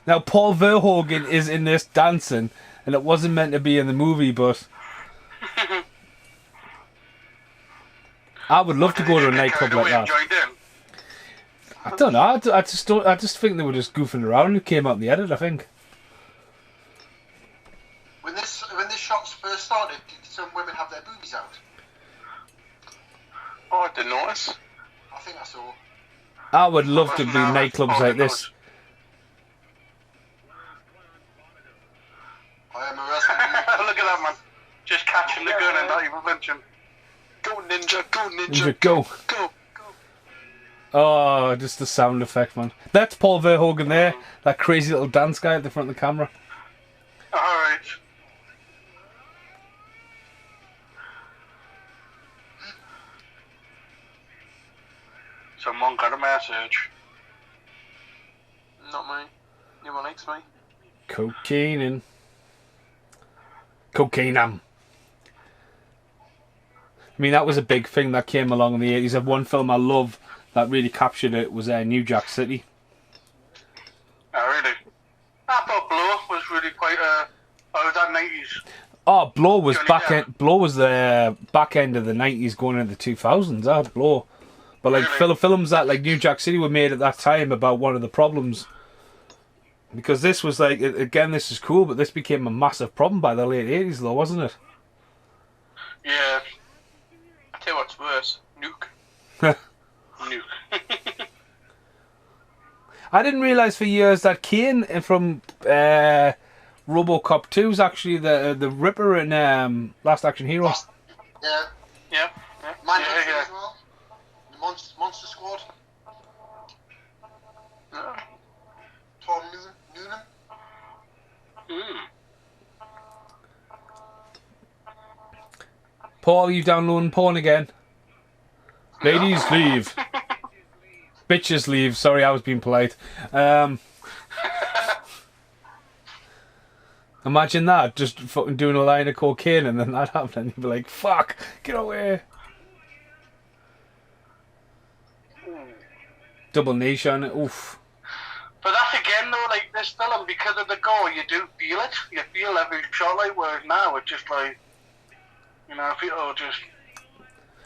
now Paul Verhoeven is in this dancing, and it wasn't meant to be in the movie, but I would love to go to a nightclub like that. I don't know. I just think they were just goofing around and it came out in the edit, I think. When this shots first started, did some women have their boobies out? Oh, I didn't notice. I think I saw. I would love to be nightclubs like this. I am arrested. Look at that, man. Just catching the gun and not even flinching. Go ninja, go Ninja, go. go. Oh, just the sound effect, man. That's Paul Verhoeven there. That crazy little dance guy at the front of the camera. Alright. Someone got a message. Not me. No one likes me. Cocaine in. Cocaine I mean, that was a big thing that came along in the 80s. One film I love that really captured it was New Jack City. Oh, really? I thought Blow was really quite was that 90s? Oh, Blow was Johnny back Depp. end. Blow was the back end of the 90s, going into the 2000s. Blow. But like Really? films that like New Jack City were made at that time about one of the problems. Because this was like, again, this is cool, but this became a massive problem by the late 80s, though, wasn't it? Yeah. I tell you what's worse. Nuke. Nuke. I didn't realise for years that Kane from Robocop 2 is actually the Ripper in Last Action Hero. Yeah. Yeah. Manhunter Yeah. as well. The Monster Squad. Tom Noonan. Paul, you downloading porn again? Ladies, leave. Bitches, leave. Sorry, I was being polite. Imagine that, just fucking doing a line of cocaine and then that happened and you'd be like, fuck, get away. Double niche on it, oof. But that's again though, like this film, because of the gore, you do feel it. You feel every shot, like, whereas now it's just like, you know, people just.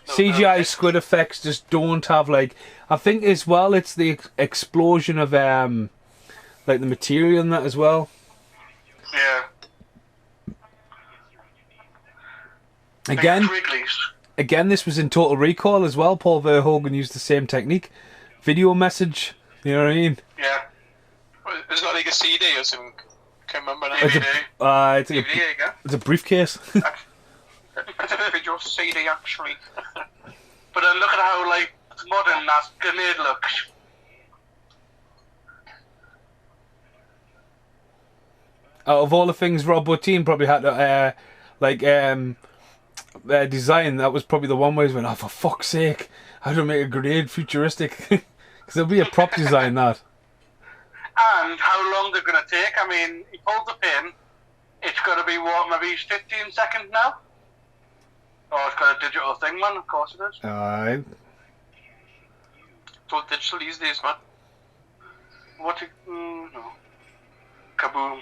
CGI squid effects just don't have like. I think as well it's the explosion of like the material in that as well. Yeah. Again, Wrigley's. again, this was in Total Recall as well. Paul Verhoeven used the same technique. Video message, you know what I mean? Yeah. It's not like a CD or something. Can't remember now. It's DVD. It's DVD, there you go. it's a briefcase. It's a video CD actually. But then look at how like modern that grenade looks. Out of all the things Rob Bottin probably had to design, that was probably the one where he went, oh, for fuck's sake, how do I make a grenade futuristic? Because there'll be a prop design that. And how long they're going to take. I mean, he pulled the pin. It's got to be, what, maybe 15 seconds now? Oh, it's got a digital thing, man. Of course it is. Alright. It's all digital these days, man. What? No. Kaboom.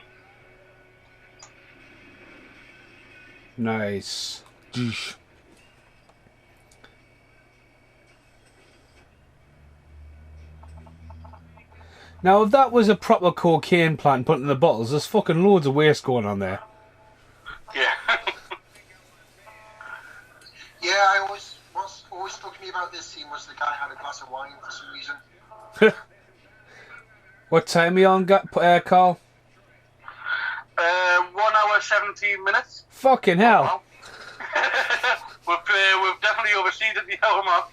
Nice. Jeesh. Now, if that was a proper cocaine plant put in the bottles, there's fucking loads of waste going on there. Yeah. Yeah, what always struck me about this scene was the guy had a glass of wine for some reason. What time are you on, Carl? 1 hour 17 minutes. Fucking hell. We've definitely overseeded the hour mark.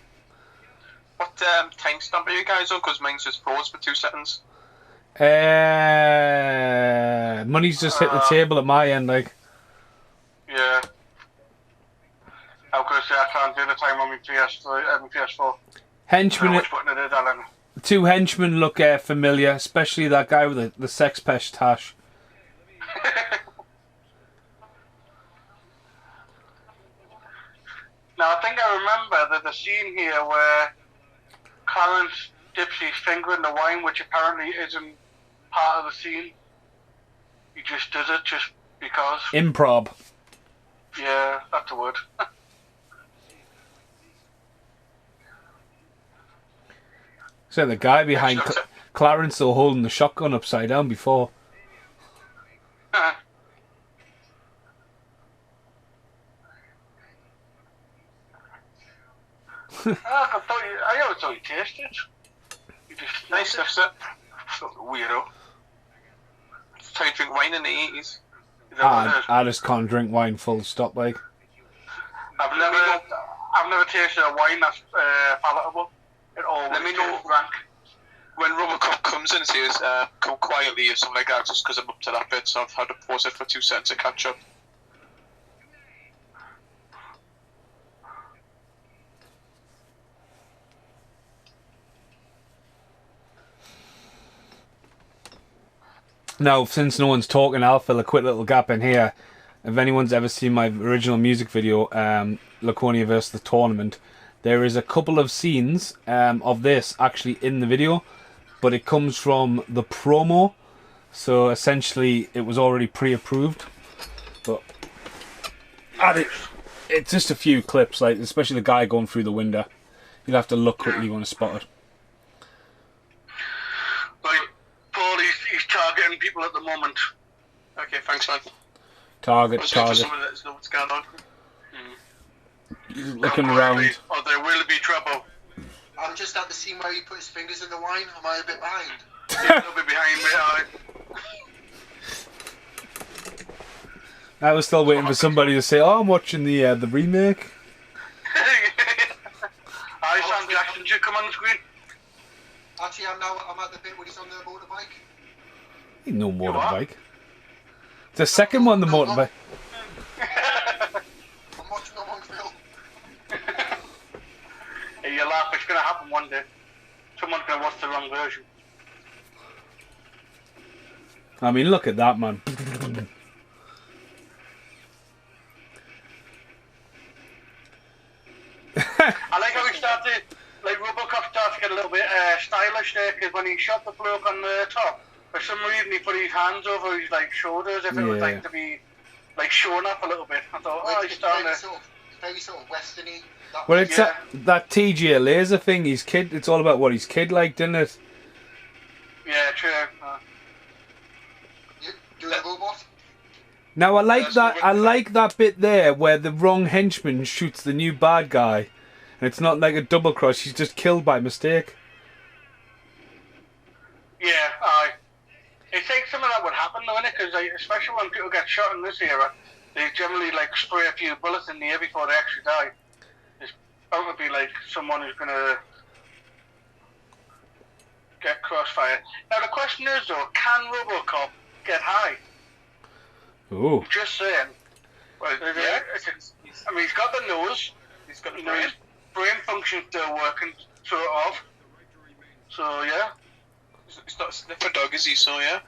What timestamp are you guys on? Because mine's just froze for 2 seconds. Money's just hit the table at my end, like. Yeah. I'm going to say I can't do the time on my PS4. Henchmen, Which button it is, Alan? two henchmen look familiar, especially that guy with the sex pest tash. Now, I think I remember that the scene here where Clarence dips his finger in the wine, which apparently isn't part of the scene. He just does it just because. Improv. Yeah, that's the word. So the guy behind Clarence still holding the shotgun upside down before. I always thought you tasted it. You just Nice stuff, sir. Weirdo. That's how you drink wine in the 80s. Is that what it is? I just can't drink wine full stop, like. I've never tasted a wine that's palatable. It always Let me know. tastes rank. When Robocop comes in and says, come quietly or something like that, just because I'm up to that bit, so I've had to pause it for 2 seconds to catch up. Now, since no one's talking, I'll fill a quick little gap in here. If anyone's ever seen my original music video, Laconia vs. the Tournament, there is a couple of scenes of this actually in the video, but it comes from the promo, so essentially it was already pre-approved. But it's just a few clips, like especially the guy going through the window. You'll have to look quickly when to spot it. Like, Paul, he's targeting people at the moment. Okay, thanks, man. Target. Someone that knows what's going on. He's looking Don't worry, around. or there will be trouble. I'm just at the scene where he put his fingers in the wine. Am I a bit behind? He'll be behind me. I was still waiting for somebody to say, "Oh, I'm watching the remake." Sam Jackson should come on the screen. Actually, I'm at the bit where he's on the motorbike. Ain't no motorbike. The second one, the motorbike. I'm watching the wrong film. Hey, you laugh, it's going to happen one day. Someone's going to watch the wrong version. I mean, look at that, man. I like how he started, like Robocop started to get a little bit stylish there, because when he shot the bloke on the top, for some reason he put his hands over his like shoulders, if it was like to be like showing up a little bit. I thought, oh, he's starting to... Very sort of westerny. Well, it's that TJ laser thing. His kid. It's all about what his kid liked, isn't it? Yeah, true. You doing a robot? Now I like that. I like that bit there where the wrong henchman shoots the new bad guy, and it's not like a double cross. He's just killed by mistake. Yeah, aye. It's like something that would happen though, innit? Because like, especially when people get shot in this era, they generally like spray a few bullets in the air before they actually die. There's bound to be like someone who's gonna get crossfire. Now the question is though, can Robocop get high? Ooh. Just saying. Well, Yeah, I mean, he's got the nose. he's got the You know, brain. his brain function's still working, sort of. So yeah. He's not a sniffer dog, is he? So yeah.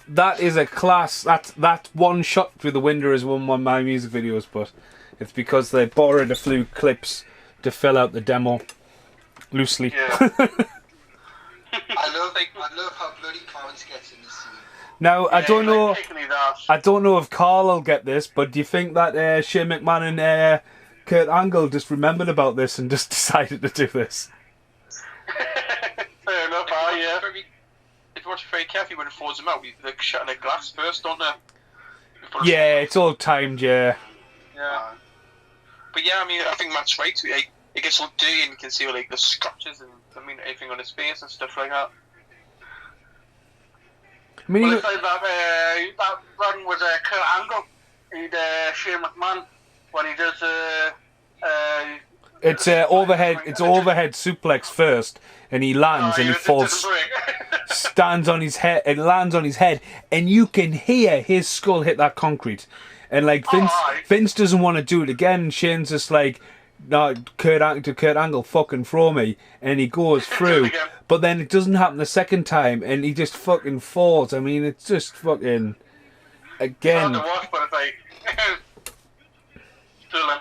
That is a class. That one shot through the window is one of my music videos, but it's because they borrowed a few clips to fill out the demo loosely. Yeah. I love how bloody Clarence gets in this scene. Now I don't know. Like, kicking his ass. I don't know if Carl will get this, but do you think that Shane McMahon and Kurt Angle just remembered about this and just decided to do this? Fair enough, yeah. If you watch it very carefully when it falls him out, they're shutting a glass first, don't they? Yeah, it's all timed, yeah. Yeah. But yeah, I mean, I think Matt's right. It gets all dirty and you can see like the scratches and everything on his face and stuff like that. I mean, Well, it's like that run was Kurt Angle. He'd Shane McMahon when he does it's overhead. It's overhead suplex first, and he lands and he falls, stands on his head. It lands on his head, and you can hear his skull hit that concrete. And like Vince doesn't want to do it again. Shane's just like, no, Kurt Angle, fucking throw me, and he goes through. But then it doesn't happen the second time, and he just fucking falls. I mean, it's just fucking again. Hard to watch, but it's like thrilling.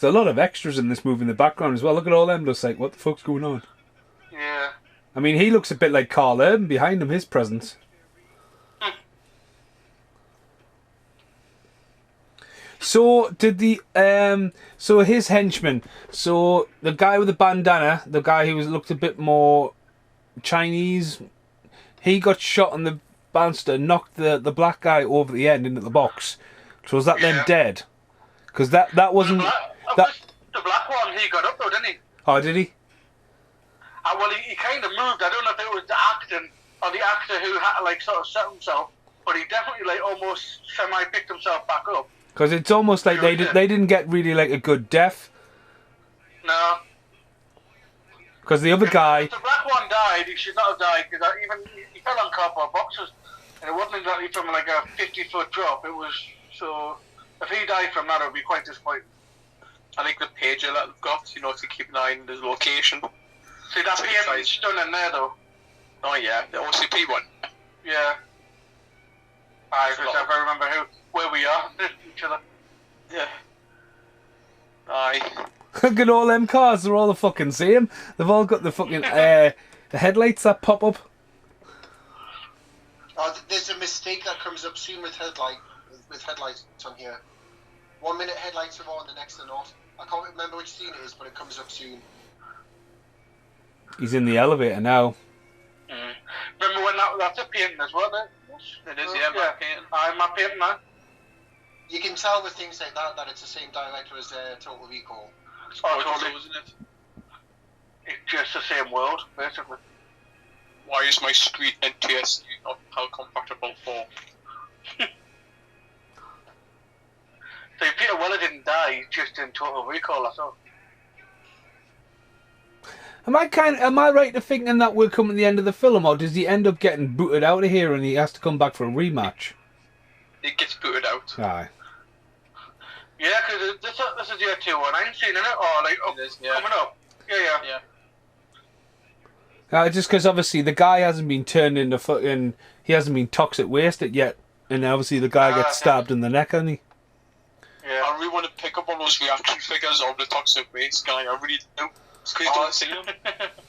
There's a lot of extras in this movie in the background as well. Look at all them. Just like, what the fuck's going on? Yeah. I mean, he looks a bit like Carl Urban behind him. His presence. So did so his henchman, so the guy with the bandana, the guy who looked a bit more Chinese, he got shot and the bouncer knocked the black guy over the end into the box. So was that them dead? Because that wasn't The black one, he got up though, didn't he? Oh, did he? Well, he kind of moved. I don't know if it was the acting or the actor who had to, like, sort of set himself, but he definitely, like, almost semi-picked himself back up. Because it's almost like they didn't get really, like, a good death. No. Because the other guy... If the black one died, he should not have died, because he fell on cardboard boxes, and it wasn't exactly from, like, a 50-foot drop. It was, so... If he died from that, it would be quite disappointing. I think the pager that they've got, you know, to keep an eye on his location. See, that paint's stunning there, though. Oh, yeah, the OCP one. Yeah. If I remember where we are, each other. Yeah. Aye. Look at all them cars, they're all the fucking same. They've all got the fucking the headlights that pop up. Oh, there's a mistake that comes up soon with headlights on here. 1 minute headlights are on, the next are not. I can't remember which scene it is, but it comes up soon. He's in the elevator now. Remember when that's a painting as well, isn't it? It is, yeah, my painting. I'm my painting, man. You can tell with things like that it's the same director as Total Recall. Totally. Isn't it? It's just the same world, basically. Why is my screen NTSC not how compatible for? So Peter Weller didn't die, he's just in Total Recall, that's all. Am I right to thinking that we're coming to the end of the film, or does he end up getting booted out of here and he has to come back for a rematch? It gets booted out. Aye. Yeah, because this is your 219 scene, isn't it? Or like coming up. Yeah. Just because obviously the guy hasn't been turned into fucking... He hasn't been toxic wasted yet. And obviously the guy gets stabbed in the neck, hasn't he? Yeah. I really want to pick up on those reaction figures of the toxic waste guy. I really do. Because you don't see them.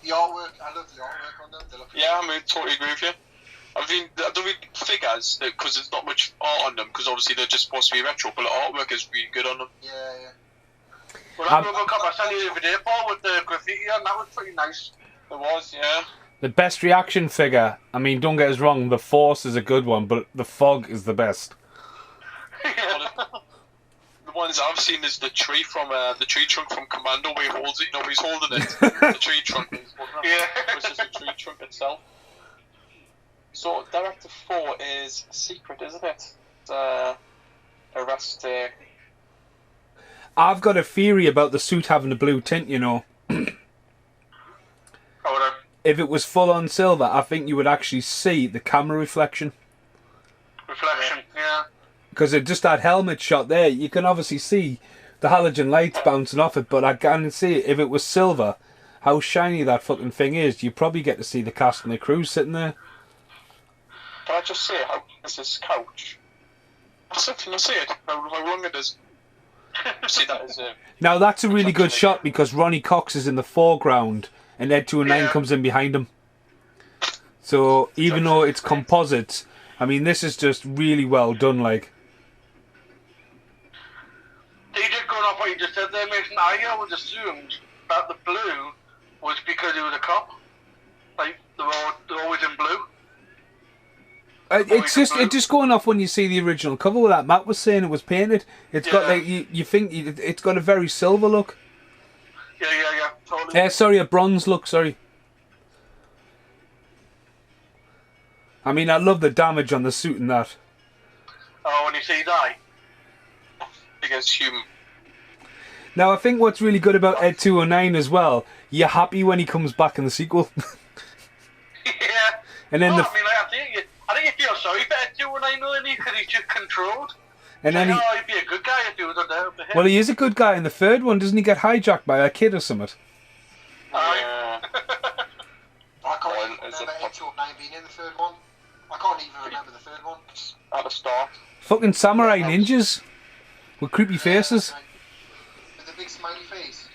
The artwork, I love the artwork on them. They look Totally agree with you. I mean, the figures, because there's not much art on them, because obviously they're just supposed to be retro, but the artwork is really good on them. Yeah. Well, that Robocop I sent you the other day, Paul, with the graffiti on, that was pretty nice. It was, yeah. The best reaction figure, I mean, don't get us wrong, the Force is a good one, but the Fog is the best. The ones I've seen is the tree from the tree trunk from Commando, where he holds it. You know, he's holding it. The tree trunk is versus the tree trunk itself. So Director 4 is secret, isn't it? Arrest. I've got a theory about the suit having a blue tint, you know. If it was full on silver, I think you would actually see the camera reflection. Yeah. Because it just that helmet shot there, you can obviously see the halogen lights bouncing off it, but I guarantee if it was silver, how shiny that fucking thing is, you probably get to see the cast and the crew sitting there. Can I just say how is this couch? That's it, can I see it? How long it is? See that as a... Now that's a really good shot because Ronnie Cox is in the foreground and Ed 209 comes in behind him. So even though it's composite, I mean this is just really well done, like. DJ, going off what you just said there, Mason, I always assumed that the blue was because he was a cop. Like, they're always in blue. It's just going off when you see the original cover where that Matt was saying it was painted. It's got like you think it's got a very silver look. Yeah, totally. Sorry, a bronze look. Sorry. I mean, I love the damage on the suit and that. Oh, when you see die. Against human. Now, I think what's really good about Ed 209 as well, you're happy when he comes back in the sequel. Yeah. And then I mean, like, I think you feel sorry for Ed 209 really, because he's just controlled. And then he'd be a good guy if he was under him. Well, he is a good guy in the third one. Doesn't he get hijacked by a kid or something? I can't even remember Ed 209 being in the third one. I can't even remember the third one. At the start. Fucking samurai ninjas with creepy faces. With a big smiley face.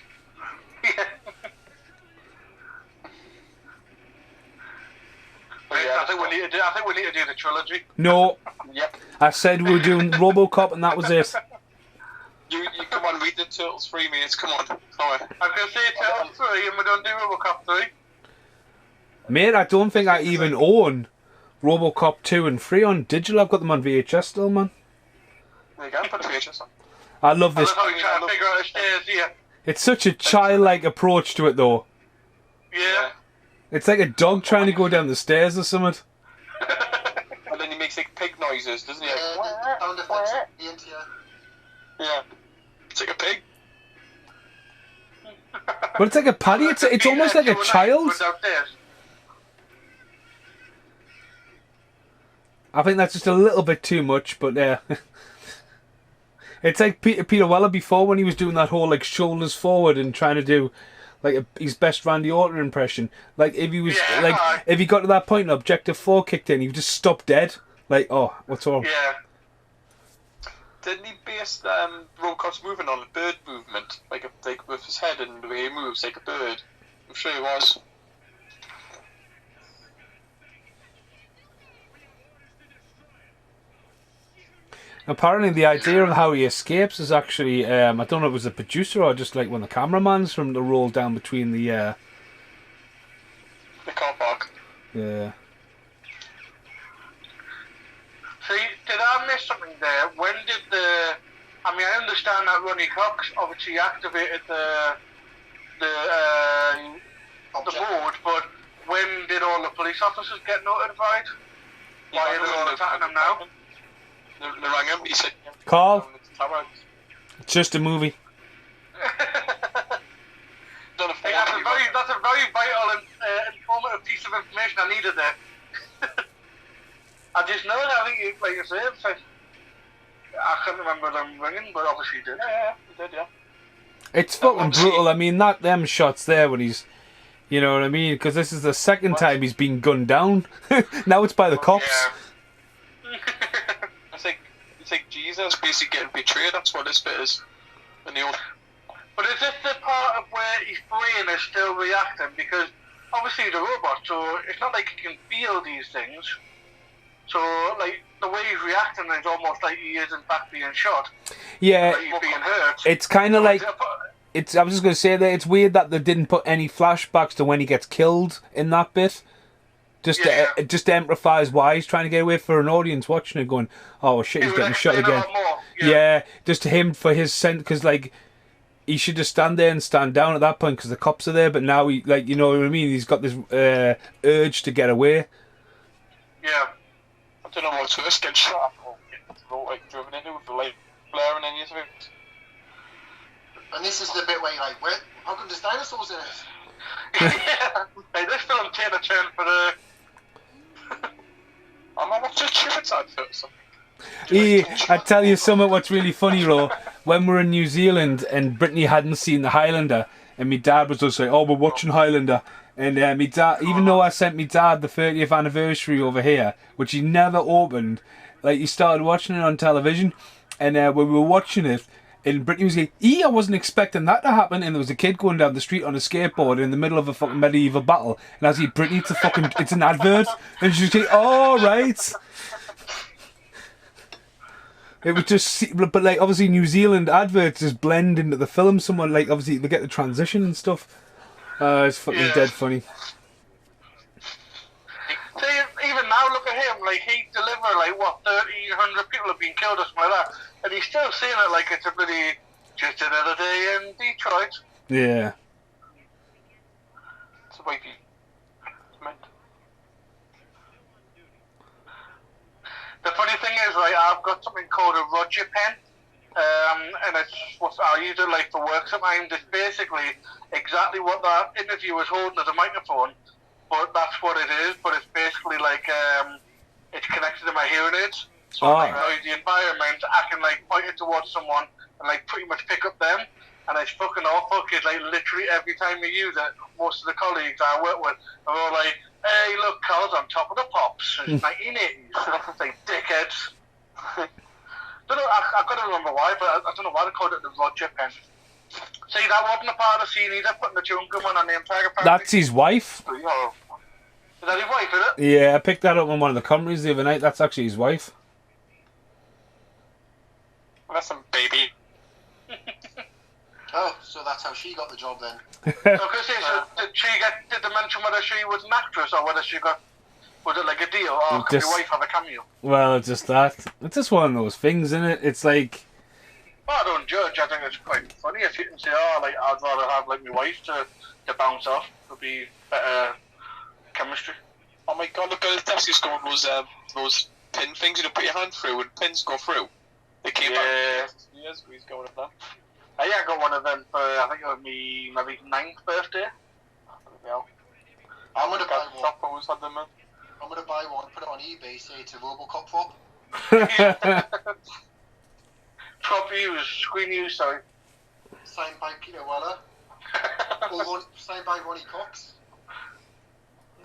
Yeah. I think we need to do the trilogy. No. Yep. I said we were doing Robocop and that was it. You come on, read the Turtles 3 minutes, come on. Alright. I'm going to say Turtles 3 and we're going to do Robocop 3. Mate, I don't think I even own Robocop 2 and 3 on digital. I've got them on VHS still, man. There you go, put the VHS on. I love I this. love how he's trying to figure out the stairs here. It's such a childlike approach to it, though. Yeah. It's like a dog trying to go down the stairs or something. And then he makes like pig noises, doesn't he? Yeah, Like, the sound effects at the end here. yeah. It's like a pig. But it's like a paddy. It's almost like a child. I think that's just a little bit too much, but it's like Peter Weller before when he was doing that whole like shoulders forward and trying to do like his best Randy Orton impression. Like if he was if he got to that point and Objective 4 kicked in, he would just stop dead. Like, oh, what's wrong? Yeah. Didn't he base Robocop's movement on a bird movement, like with his head and the way he moves, like a bird? I'm sure he was. Apparently, the idea of how he escapes is actually I don't know if it was the producer or just like one of the cameraman's from the roll down between the car park. Yeah. See, did I miss something there? When did the... I mean, I understand that Ronnie Cox obviously activated the mode, but when did all the police officers get notified? Why are they all attacking them now? They rang him, he said... Carl, it's just a movie. That's a very vital and informative piece of information I needed there. I just know that. I think, like you said, I can't remember them ringing, but obviously he did. Yeah, he did, yeah. It's fucking brutal. I mean, not them shots there when he's, you know what I mean? Because this is the second time he's been gunned down. Now it's by the cops. Yeah. It's like Jesus basically getting betrayed. That's what this bit is. And But is this the part of where his brain is still reacting? Because obviously the robot, so it's not like he can feel these things. So, like, the way he's reacting is almost like he is in fact being shot. Yeah, Like he's being hurt. it's kind of like... I was just going to say that it's weird that they didn't put any flashbacks to when he gets killed in that bit. Just to emphasise why he's trying to get away for an audience watching it going, oh shit, he's getting shot again. Yeah, just to him for his sense, because like, he should just stand there and stand down at that point because the cops are there, but now he, like, you know what I mean, he's got this urge to get away. Yeah. I don't know what's worse, getting shot or getting like driven into with the light blaring in your face. And this is the bit where you're like, where? How come there's dinosaurs in it? Yeah. Like, this film take a turn for the... I'm not watching a Chibits advert or something. I tell you something what's really funny, Ro. When we were in New Zealand and Brittany hadn't seen the Highlander, and my dad was just like, oh, we're watching Highlander. And my dad, even though I sent my dad the 30th anniversary over here, which he never opened, like, he started watching it on television, and when we were watching it, and Brittany was like, I wasn't expecting that to happen, and there was a kid going down the street on a skateboard in the middle of a fucking medieval battle, and I was like, Brittany, it's an advert, and she was like, oh, right. It was just, but like, obviously New Zealand adverts just blend into the film somewhat, like, obviously they get the transition and stuff. It's fucking dead funny. See, even now, look at him, like, he delivered, like, what, 1,300 people have been killed or something like that, and he's still saying it like it's a bloody, just another day in Detroit. Yeah. It's a wavy. It's meant. The funny thing is, right, I've got something called a Roger pen, and it's what I use it like for work sometimes. It's basically exactly what that interview was holding as a microphone, but that's what it is. But it's basically like it's connected to my hearing aids, so like noisy environment, I can like point it towards someone and like pretty much pick up them. And it's fucking awful because like literally every time you use it, most of the colleagues I work with are all like, "Hey, look, Carl's on top of the pops. It's 1980s." It's like dickheads. Don't know. I can't remember why, but I don't know why they called it the Roger pen. See, that wasn't a part of the scene either. Putting the chewing gum on name tag. Apparently. That's his wife. Is that his wife? Is it? Yeah, I picked that up on one of the commentaries the other night. That's actually his wife. Well, that's some baby. Oh, so that's how she got the job then. Did they mention whether she was an actress or whether was it like a deal? Or could your wife have a cameo? Well, it's just that. It's just one of those things, isn't it? It's like, I don't judge. I think it's quite funny if you can say, "Oh, like I'd rather have like my wife to bounce off. It'd be better chemistry." Oh my god, look at Dusty has got those pin things you put your hand through and pins go through. They came out years ago, he's going with that. I got one of them for, I think it was me maybe 9th birthday. Yeah. I'm gonna buy one. Shop always had them in. I'm gonna buy one, put it on eBay, say it's a Robocop prop. Prop use, screen use, sorry. Signed by Peter Weller. Or signed by Ronnie Cox.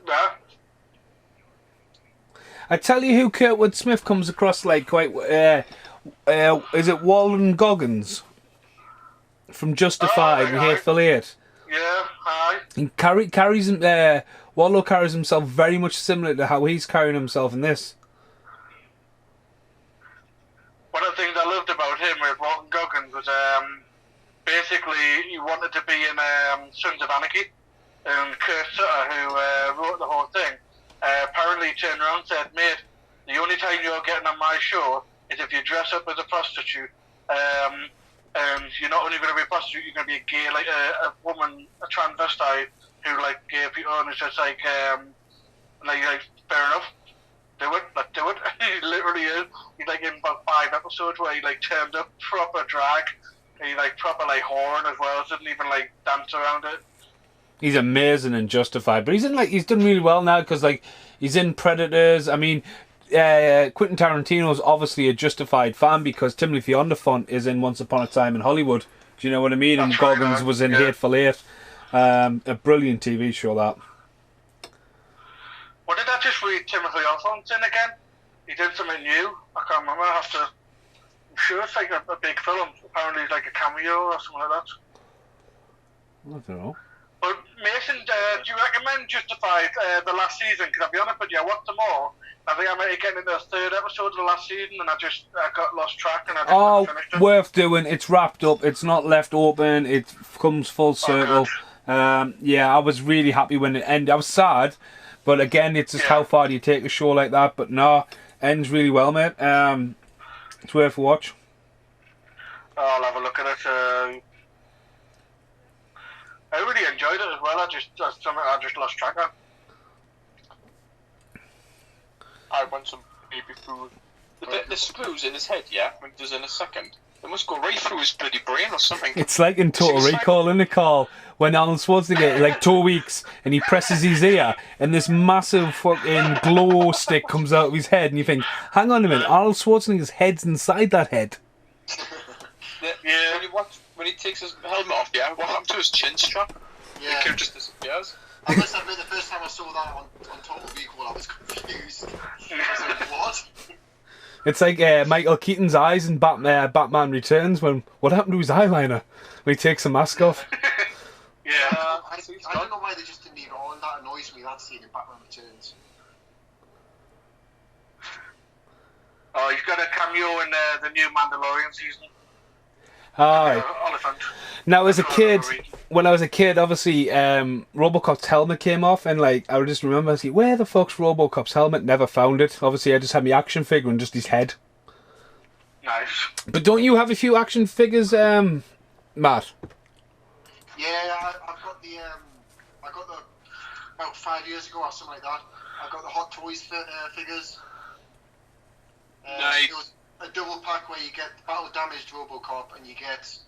Yeah. I tell you who Kurtwood Smith comes across like quite. Is it Walden Goggins from Justified? We hear affiliate. Yeah, hi. He carries him there. Wallow carries himself very much similar to how he's carrying himself in this. One of the things I loved about him with Walton Goggins was basically he wanted to be in Sons of Anarchy, and Kurt Sutter, who wrote the whole thing, apparently turned around and said, "Mate, the only time you're getting on my show is if you dress up as a prostitute, and you're not only going to be a prostitute, you're going to be a gay, like a woman, a transvestite who like gay people." And it's just like fair enough. Do it, let's do it. He literally is. He's like in about 5 episodes where he like turned up proper drag. He like proper like horn as well. Didn't even like dance around it. He's amazing and Justified, but he's done really well now because like he's in Predators. I mean, Quentin Tarantino's obviously a Justified fan because Timothy Olyphant is in Once Upon a Time in Hollywood. Do you know what I mean? That's and right, Goggins was in Hateful Eight. A brilliant TV show that. What did I just read Timothy Olyphant in again? He did something new. I can't remember. I have to. I'm sure it's like a big film. Apparently, it's like a cameo or something like that. I don't know. But Mason, do you recommend Justified the last season? Because I'll be honest with you, I watched them all. I think I might get into the 3rd episode of the last season, and I got lost track and I just finished it. Worth doing. It's wrapped up. It's not left open. It comes full circle. Yeah, I was really happy when it ended. I was sad, but again, it's just how far do you take a show like that? But no, ends really well, mate. It's worth a watch. I'll have a look at it. I really enjoyed it as well. That's something I just lost track of. I want some baby food. The screws in his head, yeah, when he does in a second. They must go right through his bloody brain or something. It's like in Total Recall, isn't it, Carl? When Arnold Schwarzenegger, like 2 weeks, and he presses his ear, and this massive fucking glow stick comes out of his head, and you think, hang on a minute, Arnold Schwarzenegger's head's inside that head. When he takes his helmet off, yeah, what happened to his chin strap? Yeah. The kid just disappears. I must admit, the first time I saw that on Total Recall, I was confused. I was like, what? It's like Michael Keaton's eyes in Batman Returns. What happened to his eyeliner when he takes the mask off? I don't know why they just didn't leave it on. That annoys me, that scene in Batman Returns. Oh, he's got a cameo in the new Mandalorian season. Alright. Oliphant. Now, when I was a kid, obviously, Robocop's helmet came off, and like I would just remember, I was like, where the fuck's Robocop's helmet? Never found it. Obviously, I just had my action figure and just his head. Nice. But don't you have a few action figures, Matt? Yeah, I've got the about 5 years ago or something like that. I got the Hot Toys figures. Nice. It was a double pack where you get battle damaged Robocop and you get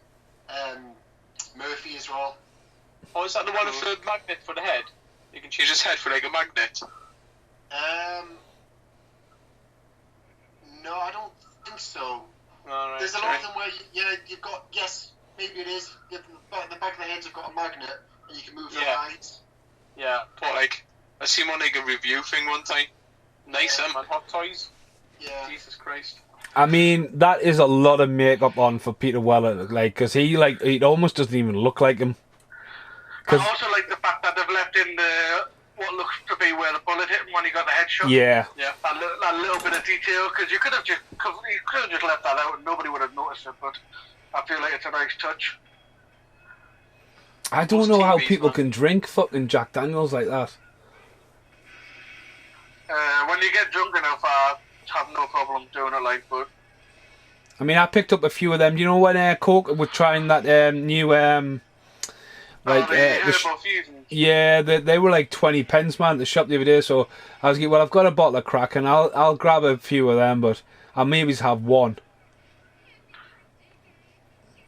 Murphy as well. Oh, is that the one with the magnet for the head? You can change his head for like a magnet. No, I don't think so. Right, There's a lot of them where you've got, yes, maybe it is. The back of the heads have got a magnet and you can move their eyes. Yeah, but like I seen one like a review thing one time. Nice, man. Hot Toys. Yeah. Jesus Christ. I mean, that is a lot of makeup on for Peter Weller, like, because he almost doesn't even look like him. I also like the fact that they've left in what looks to be where the bullet hit him when he got the headshot. Yeah. Yeah. That little bit of detail, because you could have just left that out and nobody would have noticed it. But I feel like it's a nice touch. I don't Most know how TVs, people man. can drink fucking Jack Daniels like that. When you get drunk enough, I have no problem doing it. But I mean, I picked up a few of them. Do you know when Coke were trying that new like the herbal fusions. yeah, they were like 20 pence, man, at the shop the other day. So I was like, well, I've got a bottle of crack, and I'll grab a few of them, but I'll maybe have one.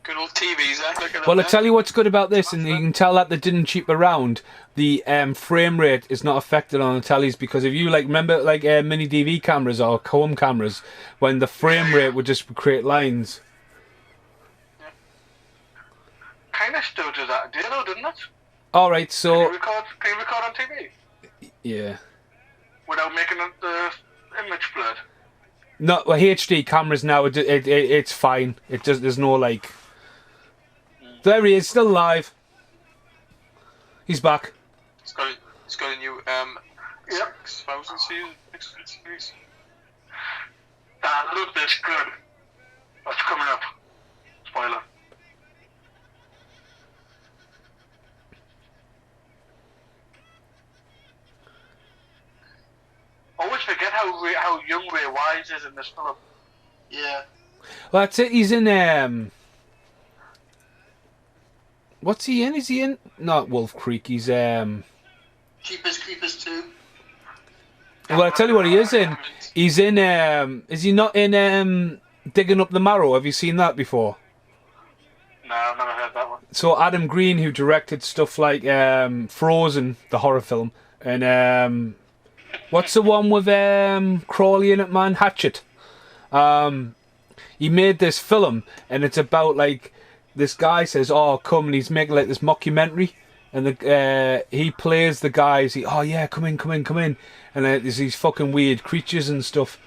Good old TVs, eh? Look at Well, them I tell you what's good about this, and you can tell that they didn't cheap around. The frame rate is not affected on the tellies, because if you remember mini DV cameras or home cameras, when the frame rate would just create lines. Kind of still does that, did it, didn't it? All right, Can so you record on TV yeah, without making the image blurred? no, well, HD cameras now it's fine. It just there's no like. There he is, still alive. He's back. It's got a new Yep. 6,000 series. Look, this good. What's coming up? Spoiler. Always forget how young Ray Wise is in this film. Yeah. Well, that's it. He's in what's he in? Is he in? Not Wolf Creek. He's Jeepers Creepers 2. Well, I tell you what he is in. He's in is he not in Digging Up the Marrow? Have you seen that before? No, I've never heard that one. So Adam Green, who directed stuff like Frozen, the horror film, and what's the one with Crawley in it, man? Hatchet. He made this film, and it's about like this guy says, "Oh, come," and he's making like this mockumentary, and he plays the guys. Oh yeah, come in, and there's these fucking weird creatures and stuff.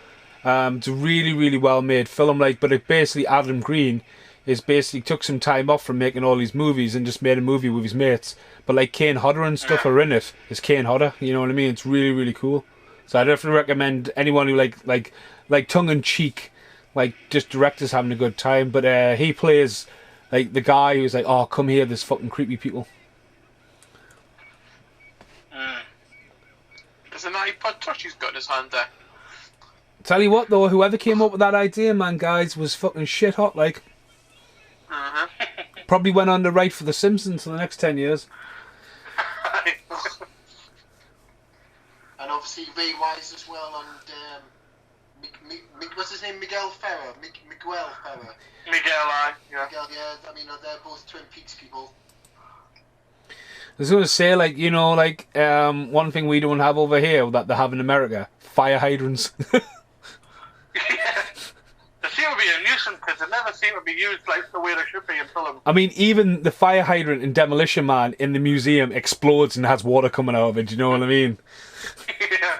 It's a really, really well made film, but it basically Adam Green is basically took some time off from making all these movies and just made a movie with his mates. But like Kane Hodder and stuff are in it. It's Kane Hodder, you know what I mean? It's really, really cool. So I definitely recommend anyone who like tongue in cheek, like just directors having a good time. But he plays like the guy who's like, "Oh, come here, there's fucking creepy people." There's an iPod Touch he's got in his hand there. Tell you what though, whoever came up with that idea, man, guys, was fucking shit hot. Like, probably went on to write for The Simpsons for the next 10 years. And obviously Ray Wise as well, and what's his name? Miguel Ferrer. Miguel Ferrer. Yeah. Miguel, yeah. I mean, they're both Twin Peaks people. I was going to say, one thing we don't have over here that they have in America: fire hydrants. They seem to be a nuisance because they never seem to be used like the way they should be in film. I mean, even the fire hydrant in Demolition Man in the museum explodes and has water coming out of it. Do you know what I mean? Yeah.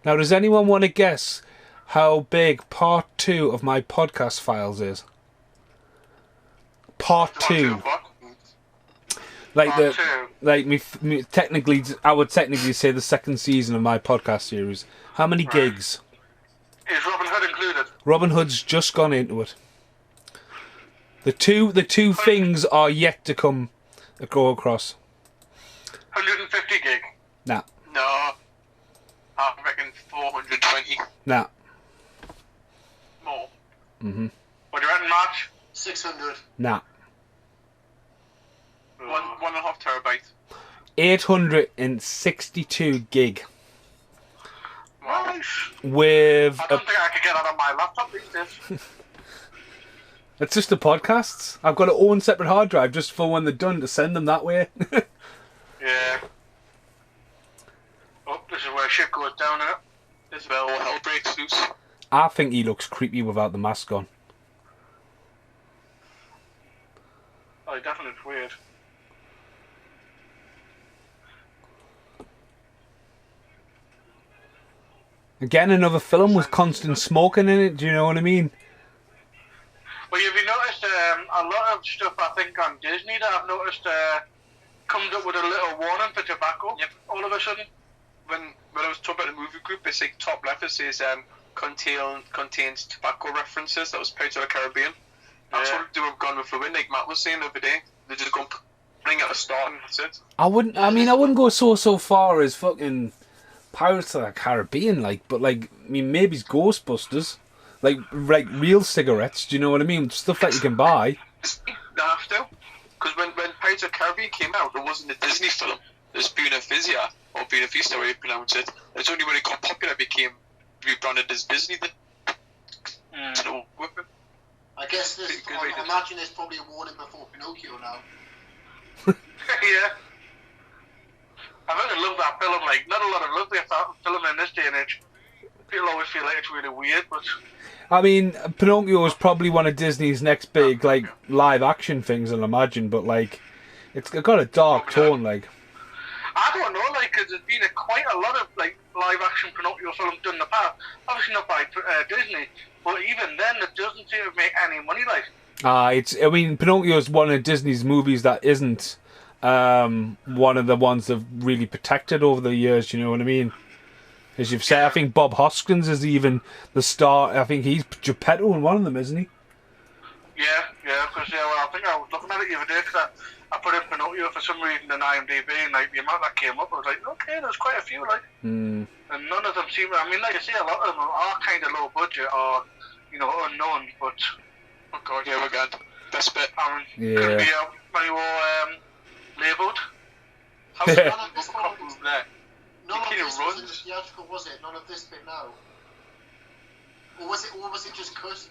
Now, does anyone want to guess how big part 2 of my podcast files is? Part 2. Technically, I would technically say the second season of my podcast series. How many gigs? Is Robin Hood included? Robin Hood's just gone into it. The two things are yet to come go across. 150 gig. Nah. No. I reckon 420. Nah. More. Mhm. What do you reckon, March? 600. Nah. 1.5 terabyte. 862 gig. Nice. With I don't think I could get that on my laptop these days. it's just the podcasts. I've got an own separate hard drive just for when they're done to send them that way. Yeah. Oh, this is where shit goes down, innit? This is where all hell breaks loose. I think he looks creepy without the mask on. Oh, he definitely looks weird. Again, another film with constant smoking in it. Do you know what I mean? Well, have you noticed a lot of stuff, I think, on Disney that I've noticed comes up with a little warning for tobacco? Yep. All of a sudden. When I was talking about the movie group, it's like top left, it says contains tobacco references. That was Pirates of the Caribbean. That's Yeah. what they were gone with the wind, like Matt was saying the other day. They're just going to bring it at the start and that's it. I wouldn't go so far as fucking Pirates of the Caribbean, like, but like, I mean, maybe it's Ghostbusters, like real cigarettes. Do you know what I mean? Stuff that you can buy. They have to. Because when Pirates of the Caribbean came out, there wasn't a Disney film. There's Buena Vista, or Buena Vista, how you pronounce it. It's only when it got popular it became rebranded as Disney. I guess I imagine there's probably a warning before Pinocchio now. Yeah. I really love that film. Like, not a lot of love there for film in this day and age. People always feel like it's really weird, but I mean, Pinocchio is probably one of Disney's next big like live action things, I'll imagine. But like, it's got a dark tone, like. I don't know, like, 'cause there's been quite a lot of like live action Pinocchio films done in the past. Obviously not by Disney, but even then, it doesn't seem to make any money. Like, I mean, Pinocchio is one of Disney's movies that isn't one of the ones they've really protected over the years. You know what I mean? As you've said, I think Bob Hoskins is even the star. I think he's Geppetto in one of them, isn't he? yeah, because well, I think I was looking at it the other day because I put in Pinocchio for some reason in IMDb, and like the amount that came up, I was like, okay, there's quite a few, like, and none of them seem. I mean, like I say, a lot of them are kind of low budget or unknown, but Oh god, yeah, we're good. Best bit. could be very well labelled. How's None the of this Robocop move there? None of He this kinda was in the runs. theatrical, was it? None of this bit now. Or was it just cut?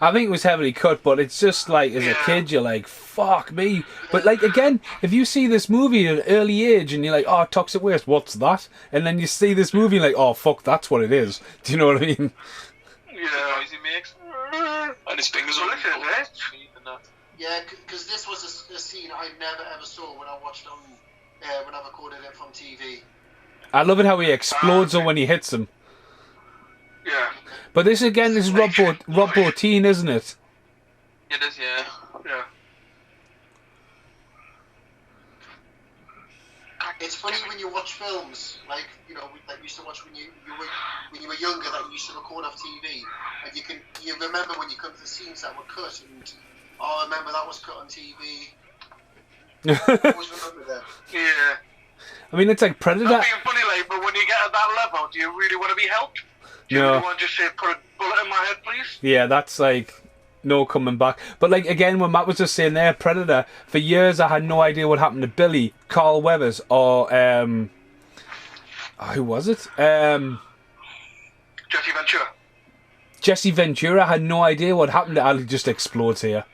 I think it was heavily cut, but it's just like as a kid, you're like, "Fuck me!" But like again, if you see this movie at an early age and you're like, "Oh, toxic waste, what's that?" and then you see this movie and like, "Oh, fuck, that's what it is." Do you know what I mean? Yeah. Noise he makes. And his fingers Well, on listen, eh? and that. Yeah, because this was a scene I never ever saw when I watched on when I recorded it from TV. I love it how he explodes when he hits him. Yeah. But this is Rob Bottin, isn't it? It is, yeah. Yeah. It's funny when you watch films, like like you used to watch when you were younger, that you used to record off TV, and you remember when you come to the scenes that were cut, and I remember that was cut on TV. Always remember that. Yeah. I mean, it's like Predator. Not being funny, like, but when you get at that level, do you really want to be helped? Do you No. really want to just say, put a bullet in my head, please? Yeah, that's like no coming back. But like again, when Matt was just saying there, Predator. For years, I had no idea what happened to Billy, Carl Weathers, or who was it? Jesse Ventura. Jesse Ventura. I had no idea what happened to Ali. Just explodes here.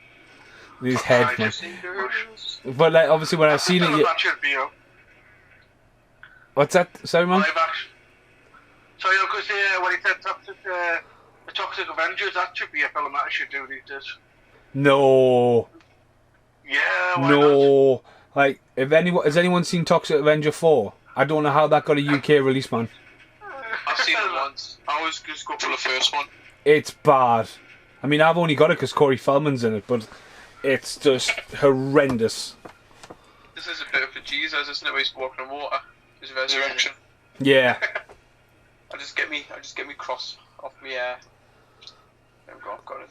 His head, man. Jesse But like, obviously, when I seen it, That should be what's that? Sorry, man. live action. So you could say when he said the Toxic Avengers, that should be a film that I should do these days. No, Yeah, why not? no. Like, if has anyone seen Toxic Avenger 4? I don't know how that got a UK release, man. I've seen it once. I always just go for the first one. It's bad. I mean, I've only got it because Corey Feldman's in it, but it's just horrendous. This is a bit of a Jesus, isn't it? Where he's walking on water. His resurrection. Yeah. I just get me cross off me. There we go. I've got it.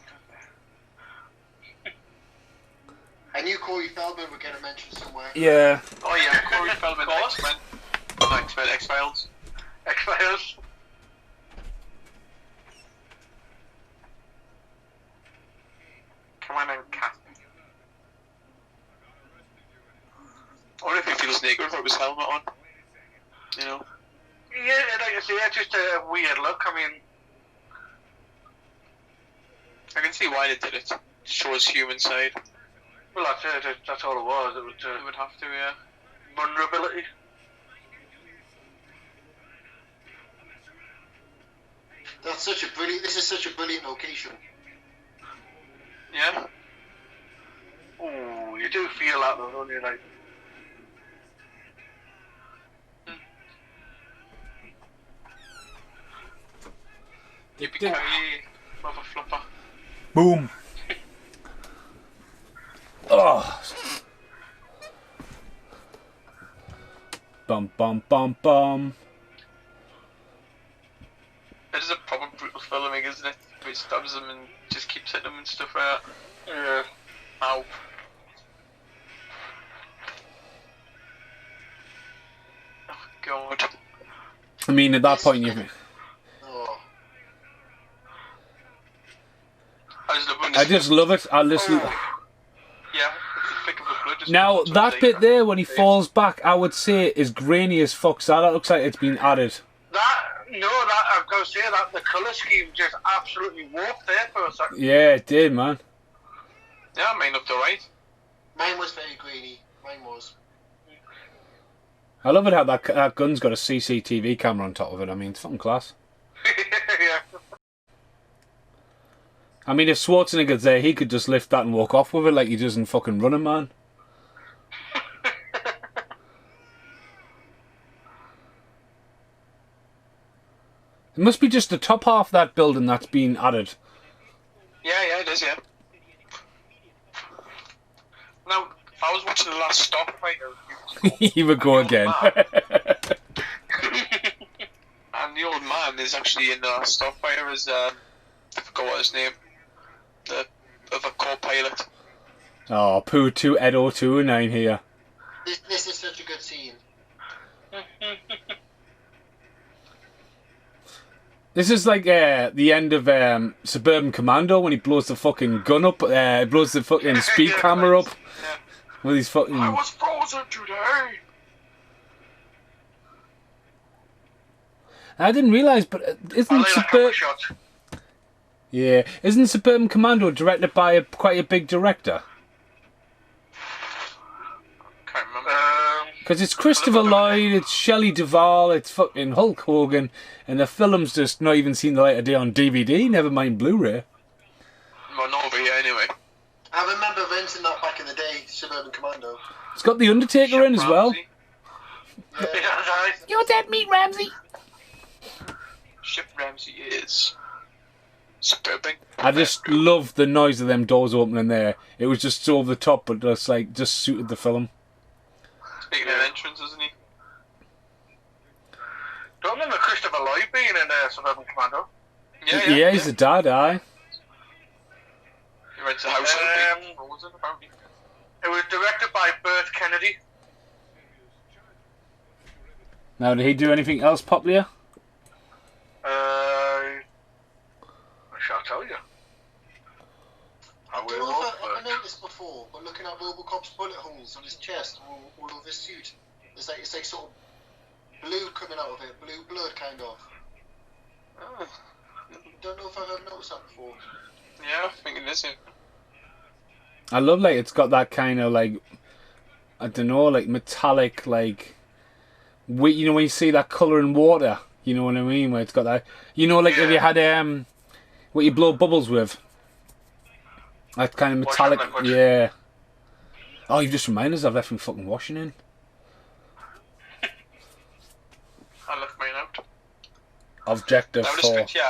I knew Corey Feldman would get a mention somewhere. Yeah. Oh yeah, Corey Feldman, X-Men. X-Men, X-Files. X-Files. Come on, Cap. I wonder if he feels naked without his helmet on. You know. Yeah, like I say, it's just a weird look. I mean, I can see why they did it. To show his human side. well, that's it. That's all it was. It was They would have to, yeah. vulnerability. This is such a brilliant location. Yeah. Oh, you do feel that though, don't you? Like, Yippee-ki-yay, mother flopper. Boom. Oh. Bum bum bum bum. It is a proper brutal filming, isn't it? Where he stabs them and just keeps hitting them and stuff like that. Yeah. Ow. Oh god. I mean, at that point, you. Oh, I just love it. I listen. Yeah, it's the thick of the blood. Just Now puts on that the bit side. there when he falls back, I would say is grainy as fuck. So that looks like it's been added. I've got to say that the colour scheme just absolutely warped there for a second. Yeah, it did, man. Yeah, mine looked alright. mine was very grainy. Mine was. I love it how that gun's got a CCTV camera on top of it. I mean, it's fucking class. Yeah. I mean, if Schwarzenegger's there, he could just lift that and walk off with it like he does in fucking Running Man. It must be just the top half of that building that's been added. Yeah, it is, yeah. Now, if I was watching the last Starfighter, He would go again. and the old man is actually in the last Starfighter as, I forgot what his name, of a co-pilot. Oh, Pooh 2 Edo 209 here. This is such a good scene. This is like the end of Suburban Commando when he blows the fucking gun up, blows the fucking speed Yeah, camera up Yeah. with his fucking. I was frozen today. I didn't realise, but I isn't like that camera Suburban? shot. Yeah, isn't Suburban Commando directed by quite a big director? Can't remember. Because it's Christopher Lloyd, it's Shelley Duvall, it's fucking Hulk Hogan, and the film's just not even seen the light of day on DVD, never mind Blu-ray. Well, not over here anyway. I remember renting that back in the day, Suburban Commando. It's got The Undertaker in as well. Ramsey. Yeah. Yeah, You're dead meat, Ramsey! Ship Ramsey is suburban. I just love the noise of them doors opening there. It was just so over the top, but just suited the film. Speaking of entrance, isn't he? Don't remember Christopher Lloyd being in Suburban Commando. Yeah, he's the dad, aye. He rents a house out being frozen, apparently. It was directed by Burt Kennedy. Now, did he do anything else popular? I shall tell you. I don't know if I ever noticed before, but looking at Robocop's bullet holes on his chest, all over his suit, it's like sort of blue coming out of it, blue blood kind of. Oh. Don't know if I've ever noticed that before. Yeah, I think it is him. I love, like, it's got that kind of, like, I don't know, like, metallic, like, you know, when you see that colour in water, you know what I mean, where it's got that, you know, like, if you had, what you blow bubbles with. That kind of metallic, Washing liquid. yeah. Oh, you've just reminded us I've left him fucking washing in. I left mine out. Objective Now this 4. bit here,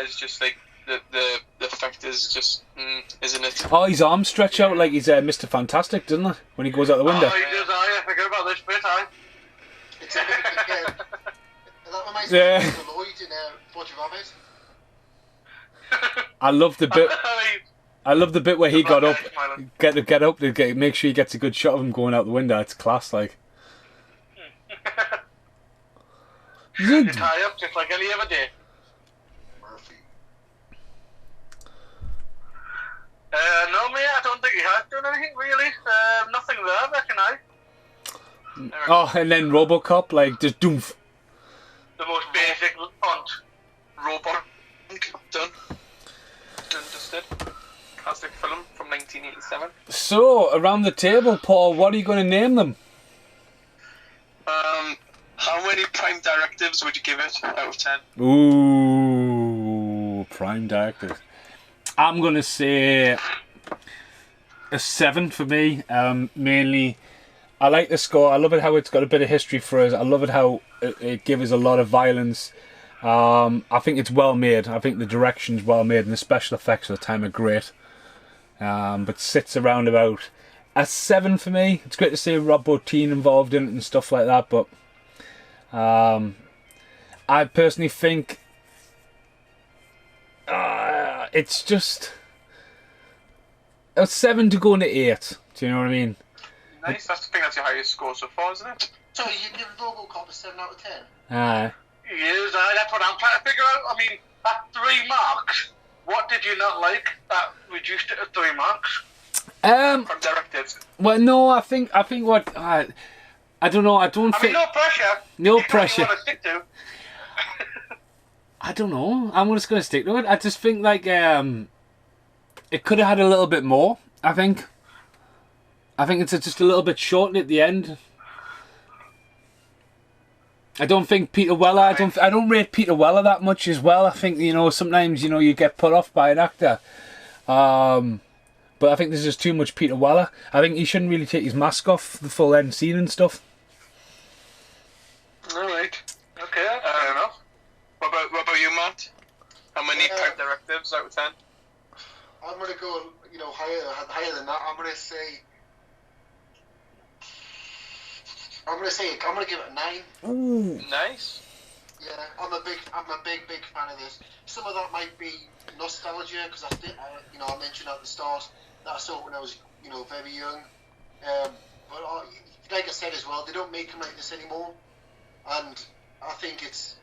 is just like the effect is just isn't it? Oh, his arms stretch out like he's Mr. Fantastic, doesn't it? When he goes out the window. Oh, he does, I forget about this bit, It's a bit of that reminds me Yeah. of Christopher Lloyd in Roger Rabbit. I love the bit. I love the bit where he The got black up, guy smiling. get up, to make sure he gets a good shot of him going out the window. It's class, like. You tie up just like any other day. Murphy. No, mate, I don't think he has done anything really. Nothing there, I reckon I. Oh, and then Robocop, like, just doof. The most basic font. Robot done. Dusted. Classic film from 1987. So, around the table, Paul, what are you going to name them? How many prime directives would you give it out of 10? Ooh, prime directive. I'm going to say a 7 for me. Mainly, I like the score. I love it how it's got a bit of history for us. I love it how it gives us a lot of violence. I think it's well made. I think the direction's well made, and the special effects at the time are great. But sits around about a 7 for me. It's great to see Rob Bottin involved in it and stuff like that, but I personally think it's just a 7 to go into 8. Do you know what I mean? Nice. That's the thing. That's your highest score so far, isn't it? So you give Robocop a 7 out of 10? Aye. Yes, that's what I'm trying to figure out. I mean, at 3 marks, what did you not like that reduced it to 3 marks? Um. From directives. Well, no, I think what I don't know. I don't I mean, think no pressure. no It's what pressure. you want to stick to. I don't know. I'm just gonna stick to it. I just think like it could have had a little bit more. I think it's just a little bit short at the end. I don't think Peter Weller. I don't rate Peter Weller that much as well. I think sometimes you get put off by an actor, but I think there's just too much Peter Weller. I think he shouldn't really take his mask off the full end scene and stuff. All right. Okay, fair enough. What about you, Matt? How many type directives out of 10? I'm gonna go, higher than that. I'm gonna give it a 9. Ooh. Nice. Yeah, I'm a big fan of this. Some of that might be nostalgia because I mentioned at the start that I saw it when I was, very young. But like I said as well, they don't make them like this anymore, and I think it's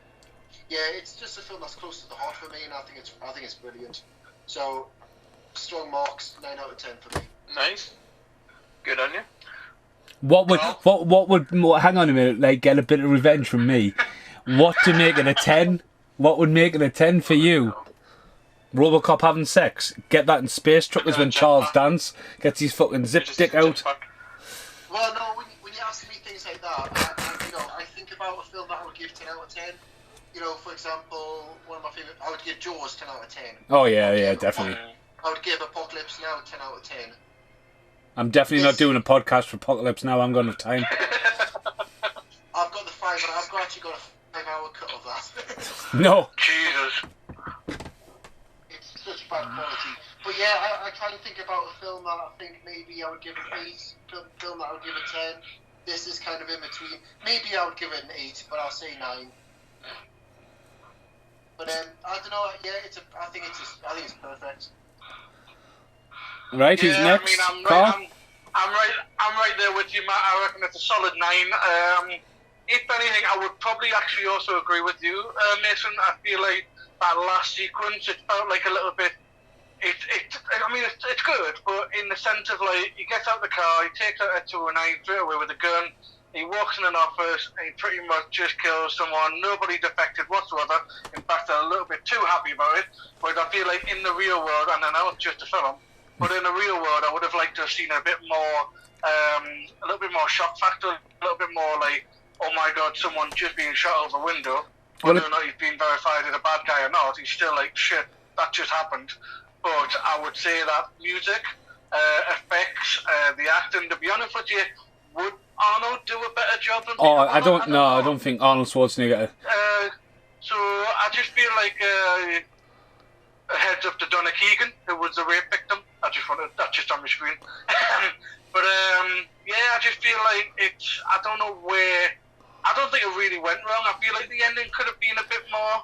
just a film that's close to the heart for me, and I think it's brilliant. So strong marks, 9 out of 10 for me. Nice. Good on you. What would hang on a minute, like get a bit of revenge from me? What to make it a 10? What would make it a 10 for you? Robocop having sex? Get that in Space Truckers when Charles Dance gets his fucking zip dick out. Well, no, when you ask me things like that, I think about a film that I would give 10 out of 10. For example, one of my favourite, I would give Jaws 10 out of 10. Oh yeah, definitely. I would give Apocalypse Now 10 out of 10. I'm definitely not doing a podcast for Apocalypse Now. I'm going to have time. I've got the 5, but I've actually got a 5-hour cut of that. No. Jesus. It's such bad quality. But yeah, I try to think about a film that I think maybe I would give an 8, film that I would give a 10. This is kind of in between. Maybe I would give it an 8, but I'll say 9. But I don't know. Yeah, I think it's perfect. Right, who's next? I mean, Carl? I'm right there with you, Matt. I reckon it's a solid 9. If anything, I would probably actually also agree with you, Mason. I feel like that last sequence, it felt like a little bit. It's good, but in the sense of like, he gets out the car, he takes out a 209 straight away with a gun. He walks in an office and he pretty much just kills someone. Nobody defected whatsoever. In fact, I'm a little bit too happy about it. But I feel like in the real world, and I know it's just a film, but in the real world, I would have liked to have seen a bit more, a little bit more shock factor, a little bit more like, oh my god, someone just being shot out of a window. Whether or not he's been verified as a bad guy or not, he's still like, shit, that just happened. But I would say that music, effects, the acting, to be honest with you, would Arnold do a better job than Oh, Peter Weller? I don't think Arnold Schwarzenegger. So I just feel like a heads up to Donna Keegan, who was the rape victim. That's just on my screen. But I just feel like I don't know where. I don't think it really went wrong. I feel like the ending could have been a bit more,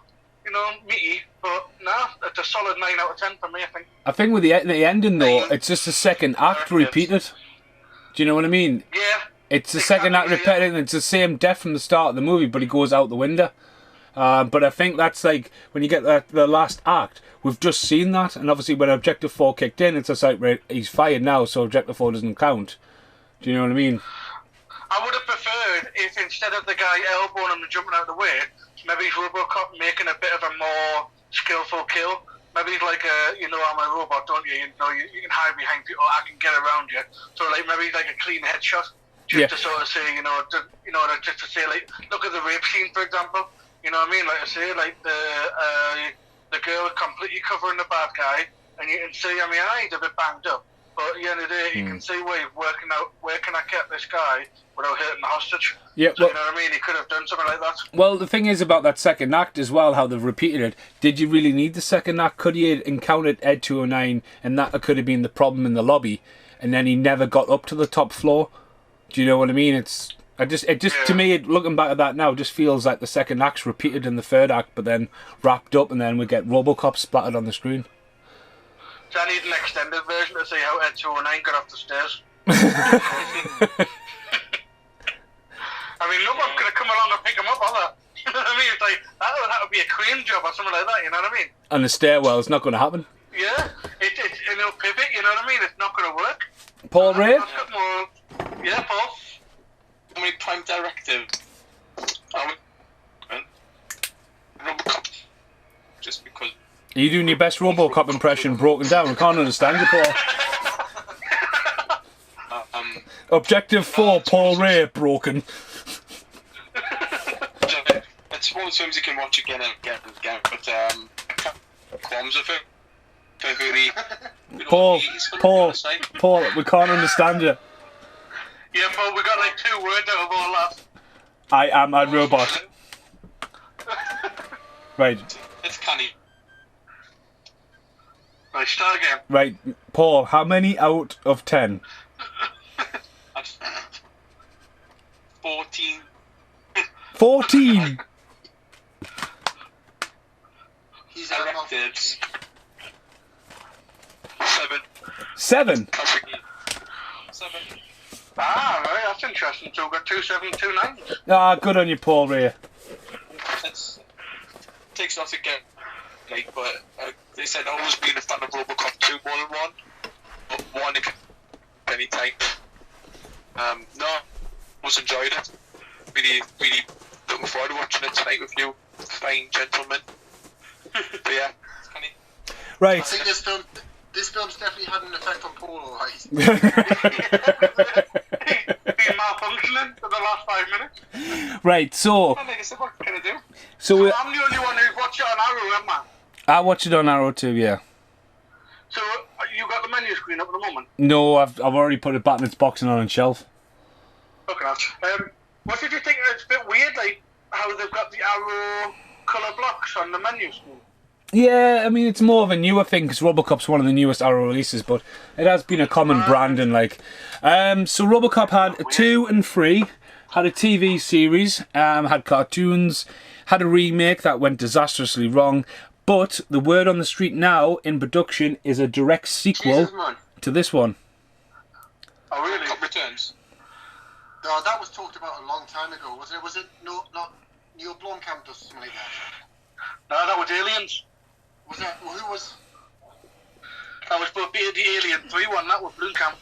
meaty. But no, it's a solid 9 out of 10 for me, I think. I think with the ending though, it's just the second act repeated. Do you know what I mean? Yeah. It's the second act repeated, and it's the same death from the start of the movie, but he goes out the window. But I think that's like when you get the last act, we've just seen that, and obviously when Objective 4 kicked in, it's just like, right, he's fired now, so Objective 4 doesn't count. Do you know what I mean? I would have preferred if instead of the guy elbowing him and jumping out of the way, maybe Robocop making a bit of a more skillful kill. Maybe he's like, I'm a robot, don't you? You can hide behind people, I can get around you. So like maybe like a clean headshot, just to sort of say, just to say like, look at the rape scene, for example. You know what I mean? Like I say, like the girl completely covering the bad guy, and you can see, he's a bit banged up. But at the end of the day, you can see where he's working out, where can I get this guy without hurting the hostage? Yeah, so, you know what I mean? He could have done something like that. Well, the thing is about that second act as well, how they've repeated it. Did you really need the second act? Could he have encountered Ed 209 and that could have been the problem in the lobby, and then he never got up to the top floor? Do you know what I mean? To me, looking back at that now, just feels like the second act's repeated in the third act, but then wrapped up, and then we get Robocop splattered on the screen. So I need an extended version to see how Ed 209 got off the stairs. I mean, nobody's going to come along and pick them up, are they? You know what I mean? It's like, that would have to be a crane job or something like that, you know what I mean? And the stairwell is not going to happen. Yeah, it's pivot, you know what I mean? It's not going to work. Paul Ray? Yeah, Paul? How many Prime Directive are we? Robocop. Just because. Are you doing your best Robocop impression broken down? I can't understand you, Paul. Objective 4, Paul Ray, broken. It's one of the films you can watch again and again and again, but qualms with it. For who the Paul, we can't understand you. Yeah, Paul, we got like 2 words out of all that. I am a robot. Right. It's canny. Right, start again. Right, Paul, how many out of 10? 14. 14! He's out of Directives. 7. 7? 7. Ah, right, that's interesting. So we've got 2 7, 2 9s. Ah, good on you, Paul Ray. It takes a lot to get, like, but they said I've always been a fan of Robocop 2 more than 1. But 1 any time. No, was enjoyed it. Really, really looking forward to watching it tonight with you, fine gentlemen. But yeah, it's kind of. Right. I think this film's definitely had an effect on Paul, alright. He's been malfunctioning for the last 5 minutes. Right, so... Like I said, what can I do? So I'm the only one who's watched it on Arrow, am I? I watched it on Arrow too, yeah. So you got the menu screen up at the moment? No, I've already put it back in its box and on a shelf. Okay. What did you think? It's a bit weird, like how they've got the Arrow colour blocks on the menu screen. Yeah, I mean, it's more of a newer thing because Robocop's one of the newest Arrow releases, but it has been a common branding, like. So Robocop had 2 and 3, had a TV series, had cartoons, had a remake that went disastrously wrong, but the word on the street now in production is a direct sequel Jesus, man. to this one. Oh really? Robocop Returns. No, that was talked about a long time ago, wasn't it? Was it not Neil Blomkamp or something like that? No, that was Aliens. Was that who was? That was both the Alien 3 one. That was Blomkamp.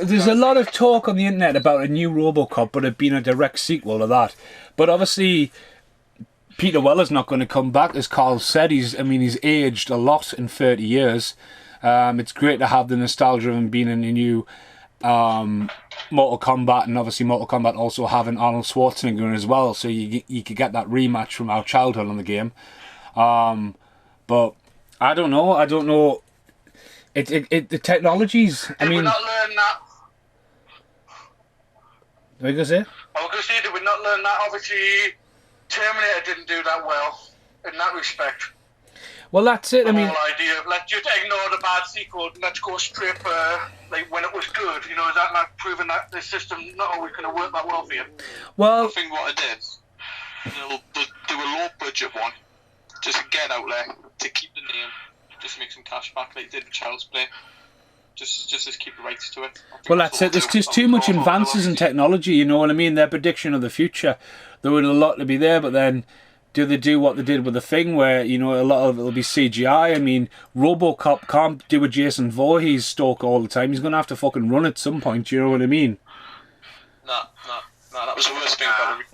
There's a lot of talk on the internet about a new Robocop, but it being a direct sequel to that. But obviously, Peter Weller's not going to come back, as Carl said. He's aged a lot in 30 years. It's great to have the nostalgia of him being in a new Mortal Kombat, and obviously Mortal Kombat also having Arnold Schwarzenegger in as well, so you could get that rematch from our childhood on the game. But I don't know. The technologies. I mean, did we not learn that? What are you gonna say? I was going to say, did we not learn that? Obviously, Terminator didn't do that well in that respect. Well, that's it. I The mean, whole idea of let's just ignore the bad sequel and let's go straight for like when it was good. You know, is that not proving that the system not always going to work that well for you? well, I think what I did, do a low budget one, just to get out there, to keep the name, just make some cash back like they did with Child's Play. Just to keep the rights to it. well, that's it. There's just too much advances in technology. You know what I mean? Their prediction of the future, there would a lot to be there, but then. Do they do what they did with the thing where, a lot of it will be CGI? I mean, Robocop can't do a Jason Voorhees stalk all the time. He's going to have to fucking run at some point, you know what I mean? No, that was the worst thing about it.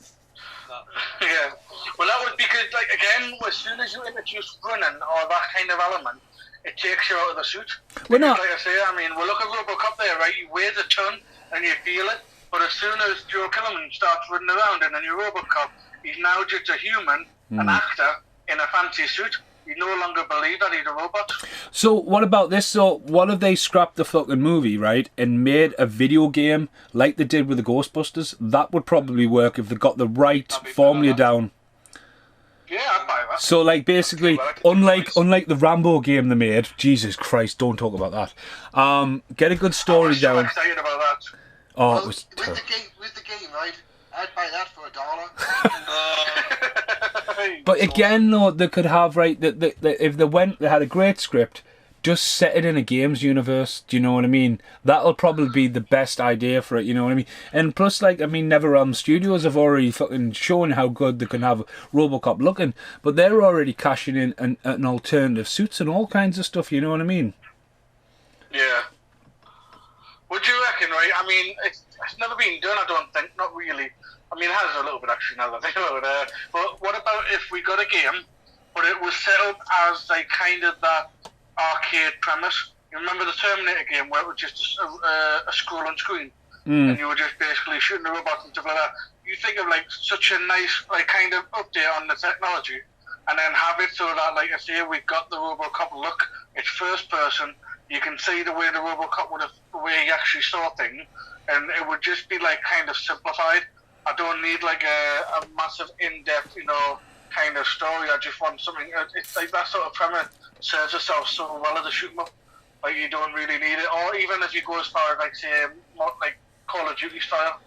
Yeah. Well, that was because, like, again, as soon as you introduce running or that kind of element, it takes you out of the suit. We're not. Like I say, I mean, well, look at Robocop there, right? He weighs a ton and you feel it, but as soon as Joe Killerman starts running around in a new Robocop, he's now just a human, an actor, in a fancy suit. You no longer believe that he's a robot. So, what about this? So, what if they scrapped the fucking movie, right, and made a video game like they did with the Ghostbusters? That would probably work if they got the right formula down. Yeah, I'd buy that. So, like, basically, unlike the Rambo game they made, Jesus Christ, don't talk about that. Get a good story I'm so down. excited about that. Oh, Well, it was with terrible. the game, right? I'd buy that for $1. But again, though, they could have, right, if they had a great script, just set it in a games universe. Do you know what I mean? That'll probably be the best idea for it. You know what I mean? And plus, like, I mean, NetherRealm Studios have already fucking shown how good they can have Robocop looking, but they're already cashing in an alternative suits and all kinds of stuff. You know what I mean? Yeah. Would you reckon, right? I mean, it's never been done, I don't think. Not really. I mean, it has a little bit, actually, now that I think about it. But what about if we got a game, but it was set up as, like, kind of that arcade premise? You remember the Terminator game where it was just a scroll on screen? And you were just basically shooting the robots and stuff like that. You think of, like, such a nice, like, kind of update on the technology, and then have it so that, like I say, we've got the Robocop look. It's first person. You can see the way the Robocop would have, the way he actually saw things, and it would just be, like, kind of simplified. I don't need, like, a massive in-depth, you know, kind of story. I just want something. It's like that sort of premise serves itself so well as a shoot 'em up. Like, you don't really need it. Or even if you go as far as, like, say, more, like, Call of Duty style.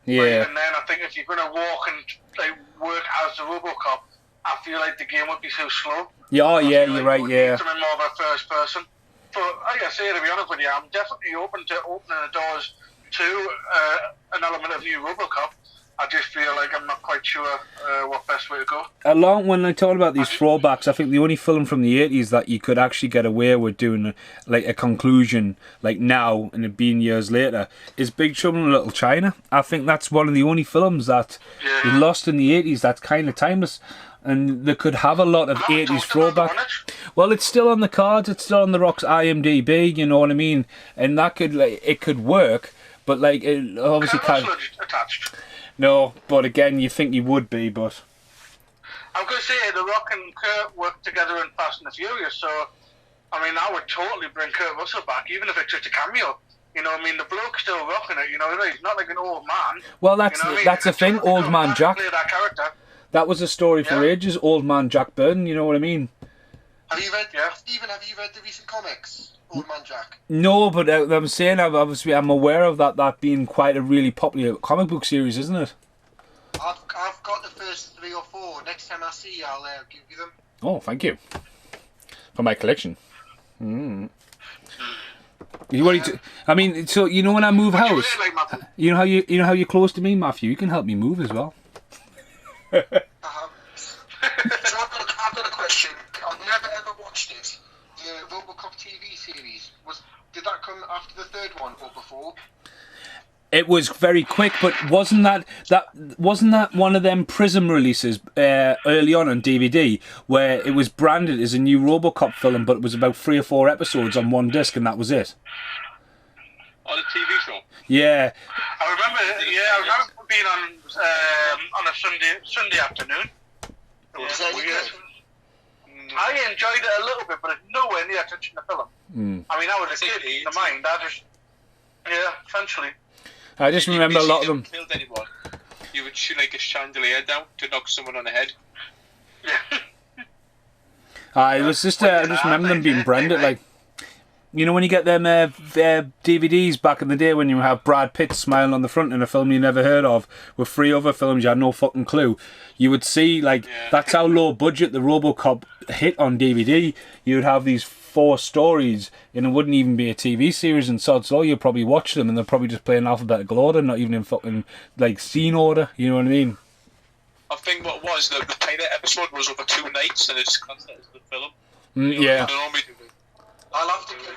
Yeah. But even then, I think if you're going to walk and, like, work as the Robocop, I feel like the game would be so slow. Yeah, oh, yeah, you're right, yeah. Something more of a first person. But like I say, to be honest with you, I'm definitely open to opening the doors to an element of new Robocop. I just feel like I'm not quite sure what best way to go. Along when I talk about these throwbacks, I think the only film from the 80s that you could actually get away with doing like a conclusion like now and it being years later is Big Trouble in Little China. I think that's one of the only films that is lost in the 80s that's kind of timeless. And they could have a lot of 80s throwback. Well, it's still on the cards. It's still on the Rock's IMDb. You know what I mean? And that could it could work, but like it obviously can't. Attached. No, but again, you think you would be, but I'm going to say The Rock and Kurt worked together in Fast and the Furious, so I mean, I would totally bring Kurt Russell back, even if it's just a cameo. You know, I mean, the bloke's still rocking it. You know, he's not like an old man. Well, that's that's the thing, Old Man Jack. Play that character. That was a story for ages, Old Man Jack Burton, you know what I mean? Have you read, Stephen, have you read the recent comics, Old Man Jack? No, but I'm saying, I'm aware of that being quite a really popular comic book series, isn't it? I've got the first 3 or 4. Next time I see you, I'll give you them. Oh, thank you. For my collection. You I mean, so, you know when I move house, you know how you're close to me, Matthew, you can help me move as well. So I've got a question. I've never ever watched it. The Robocop TV series did that come after the third one or before? It was very quick, but wasn't that one of them Prism releases early on DVD where it was branded as a new Robocop film, but it was about 3 or 4 episodes on one disc, and that was it. On a TV show. Yeah. I remember being on a Sunday afternoon. Was that any good? I enjoyed it a little bit, but it's nowhere near touching the film. I mean, I was a kid in the mind. Essentially. I just remember a lot of them. Killed anyone, you would shoot like a chandelier down to knock someone on the head. Yeah. It was just I just remember them being branded like. You know when you get them DVDs back in the day when you have Brad Pitt smiling on the front in a film you never heard of with 3 other films you had no fucking clue, you would see like that's how low budget the Robocop hit on DVD. You would have these 4 stories and it wouldn't even be a TV series and sod's law. You'd probably watch them and they're probably just playing alphabetical order, not even in fucking like scene order. You know what I mean? I think what was the pilot episode was over 2 nights and it's constant as the film. Yeah. I'll have to give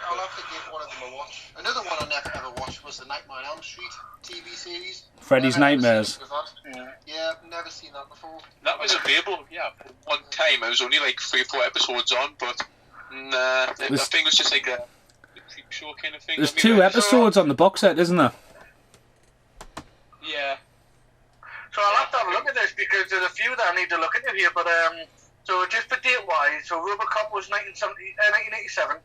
one of them a watch. Another one I never ever watched was the Nightmare on Elm Street TV series. Freddy's Nightmares. Yeah, I've never seen that before. That was available, for one time. It was only like 3 or 4 episodes on, but I think it was just like a creep show kind of thing. There's 2 episodes on the box set, isn't there? Yeah. So I'll have to have a look at this because there's a few that I need to look into here. But so just for date wise, so Robocop was 1987.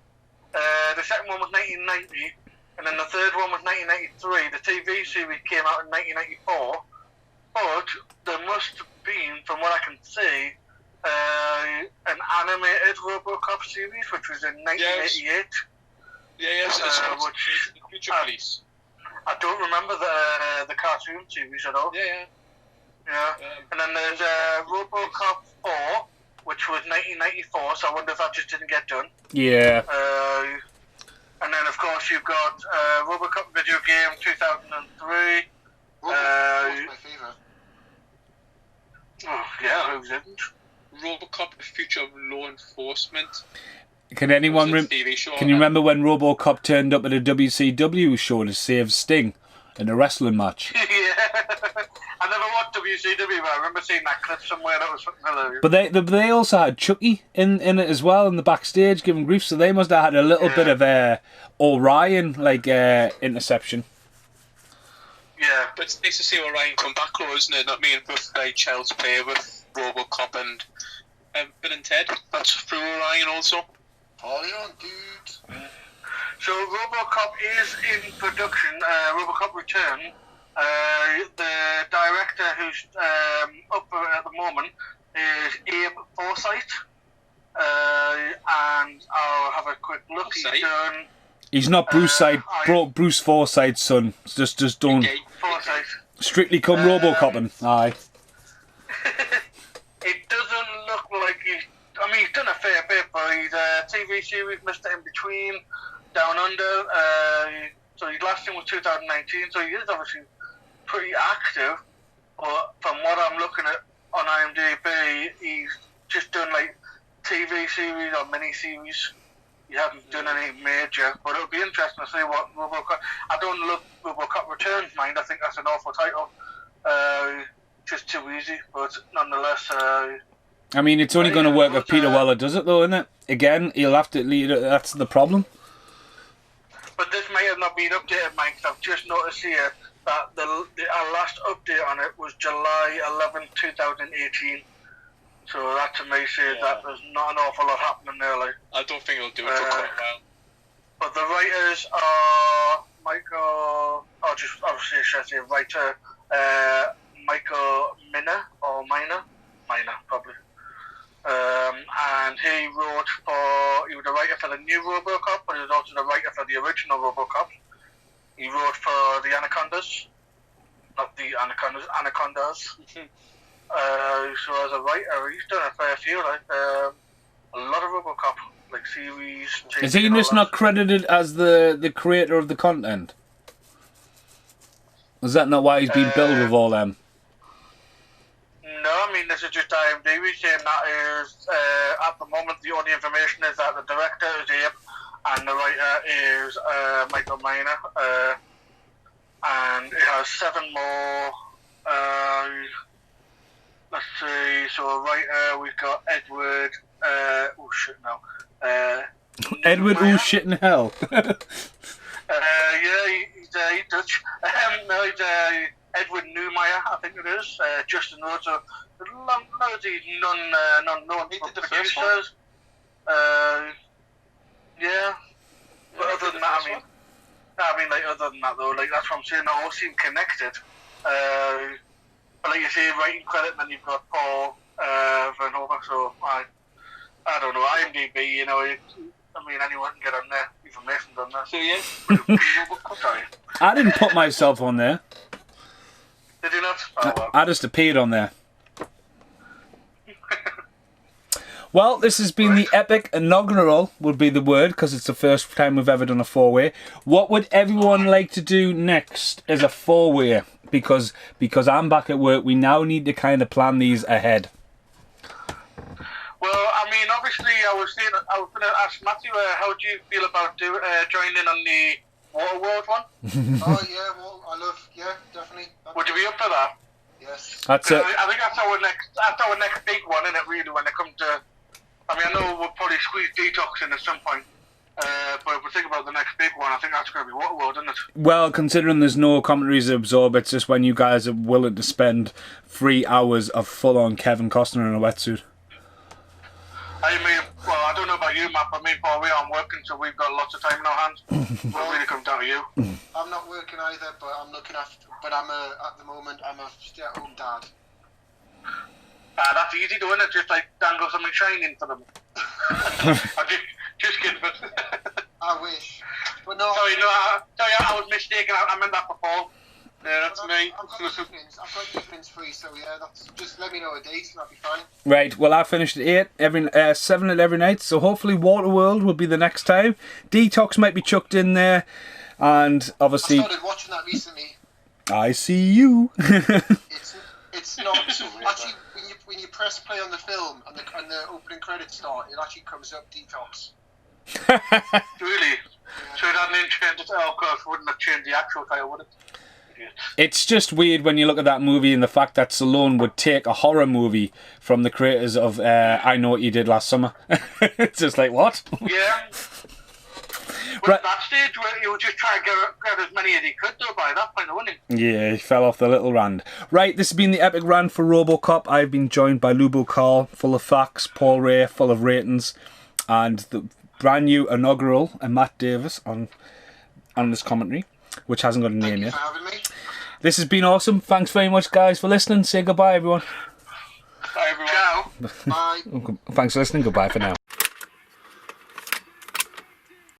The second one was 1990, and then the third one was 1993. The TV series came out in 1994, but there must have been, from what I can see, an animated Robocop series, which was in 1988. Yes, which the Future Police. I don't remember the cartoon series at all. Yeah. And then there's Robocop 4, which was 1994. So I wonder if that just didn't get done. Yeah. And then of course you've got Robocop video game 2003. Robocop's my favourite. Oh yeah, who didn't? Robocop: The Future of Law Enforcement. Can anyone It was a TV show, can you remember when Robocop turned up at a WCW show to save Sting in a wrestling match? Yeah. I never watched WCW, but I remember seeing that clip somewhere that was fucking hilarious. But they also had Chucky in it as well in the backstage giving grief, so they must have had a little bit of Orion interception. Yeah. But it's nice to see Orion come back, though, isn't it? Not being with Child's Play with Robocop and Bill and Ted. That's through Orion also. Party on, dude. So Robocop is in production. Robocop Return. The director who's up at the moment is Abe Forsyth. And I'll have a quick look. He's done. He's not Bruce Forsyth's son. Just don't. Okay. Forsyth. Strictly come Robocopping. Aye. It doesn't look like he's done a fair bit, but he's a TV series, Mr. In Between, Down Under. So his last thing was 2019, so he is obviously pretty active. But from what I'm looking at on IMDb, he's just done like TV series or mini series. He hasn't done any major, but it'll be interesting to see what Robocop. I don't love Robocop Returns, mind. I think that's an awful title. Just too easy, but nonetheless. I mean, it's only going to work if Peter Weller does it, though, isn't it? Again, he'll have to lead it. That's the problem. But this may have not been updated, Mike, because I've just noticed here that our last update on it was July 11, 2018. So that to me says that there's not an awful lot happening there. Like, I don't think it'll do it for quite a while. But the writers are Michael, just obviously I should say writer, Michael Minor, probably. And he was the writer for the new Robocop, but he was also the writer for the original Robocop. He wrote for the Anacondas, not the Anacondas. So as a writer, he's done a fair few, like a lot of Robocop, like series. Is he just not credited as the creator of the content? Is that not why he's been billed with all them? No, I mean this is just IMDb saying that is at the moment the only information is that the director is Abe and the writer is Michael Minor, and it has 7 more. Let's see. So a writer, we've got Edward. Edward, oh shit in hell. Yeah, he's Dutch. No, he's Edward Newmeyer, I think it is. Justin Rhodes. So loads of these non-known producers. Yeah. But other than that, other than that though, like that's what I'm saying. They all seem connected. But like you say, writing credit, and then you've got Paul Verhoeven. So I don't know. IMDb, anyone can get on there. Even Mason's on there. So yeah. Sorry. I didn't put myself on there. Did you not? Oh, well. I just appeared on there. Well, this has been the epic inaugural, would be the word, because it's the first time we've ever done a 4-way. What would everyone like to do next as a 4-way? Because I'm back at work, we now need to kind of plan these ahead. Well, I mean, obviously, I was going to ask Matthew, how do you feel about joining in on the Waterworld one? Oh yeah, well, definitely. Would you be up for that? Yes. That's it. I think that's our next big one, isn't it? Really, when it comes to, I know we'll probably squeeze Detox in at some point. But if we think about the next big one, I think that's going to be Waterworld, isn't it? Well, considering there's no commentaries to absorb, it's just when you guys are willing to spend 3 hours of full-on Kevin Costner in a wetsuit. I don't know about you, Matt, but me and Paul, we aren't working, so we've got lots of time in our hands. So it really comes down to you. I'm not working either, but I'm looking after. But at the moment, I'm a stay-at-home dad. That's easy doing it, just like dangle something shining for them. Just kidding, but I wish. But no. Sorry, I was mistaken. I meant that for Paul. Yeah, that's me. I've got evenings free, so yeah, that's just let me know a date and that'll be fine. Right, well I finished at 8, 7 at every night, so hopefully Waterworld will be the next time. Detox might be chucked in there, and I obviously started watching that recently. I see you. It's not so actually when you press play on the film and the opening credits start, it actually comes up Detox. Really? So that didn't change it. Oh, of course, wouldn't have changed the actual title, would it? Idiot. It's just weird when you look at that movie and the fact that Stallone would take a horror movie from the creators of I Know What You Did Last Summer. It's just like, what? Yeah. But Right. at that stage, where he was just trying to get as many as he could, though, by that point, wasn't he? Yeah, he fell off the little rand. Right, this has been the epic rant for Robocop. I've been joined by Lubo Carl, full of facts, Paul Ray, full of ratings, and the brand new inaugural Matt Davies on this commentary, which hasn't got a name Thank you yet. for having me. This has been awesome. Thanks very much, guys, for listening. Say goodbye, everyone. Bye, everyone. Ciao. Bye. Thanks for listening. Goodbye for now.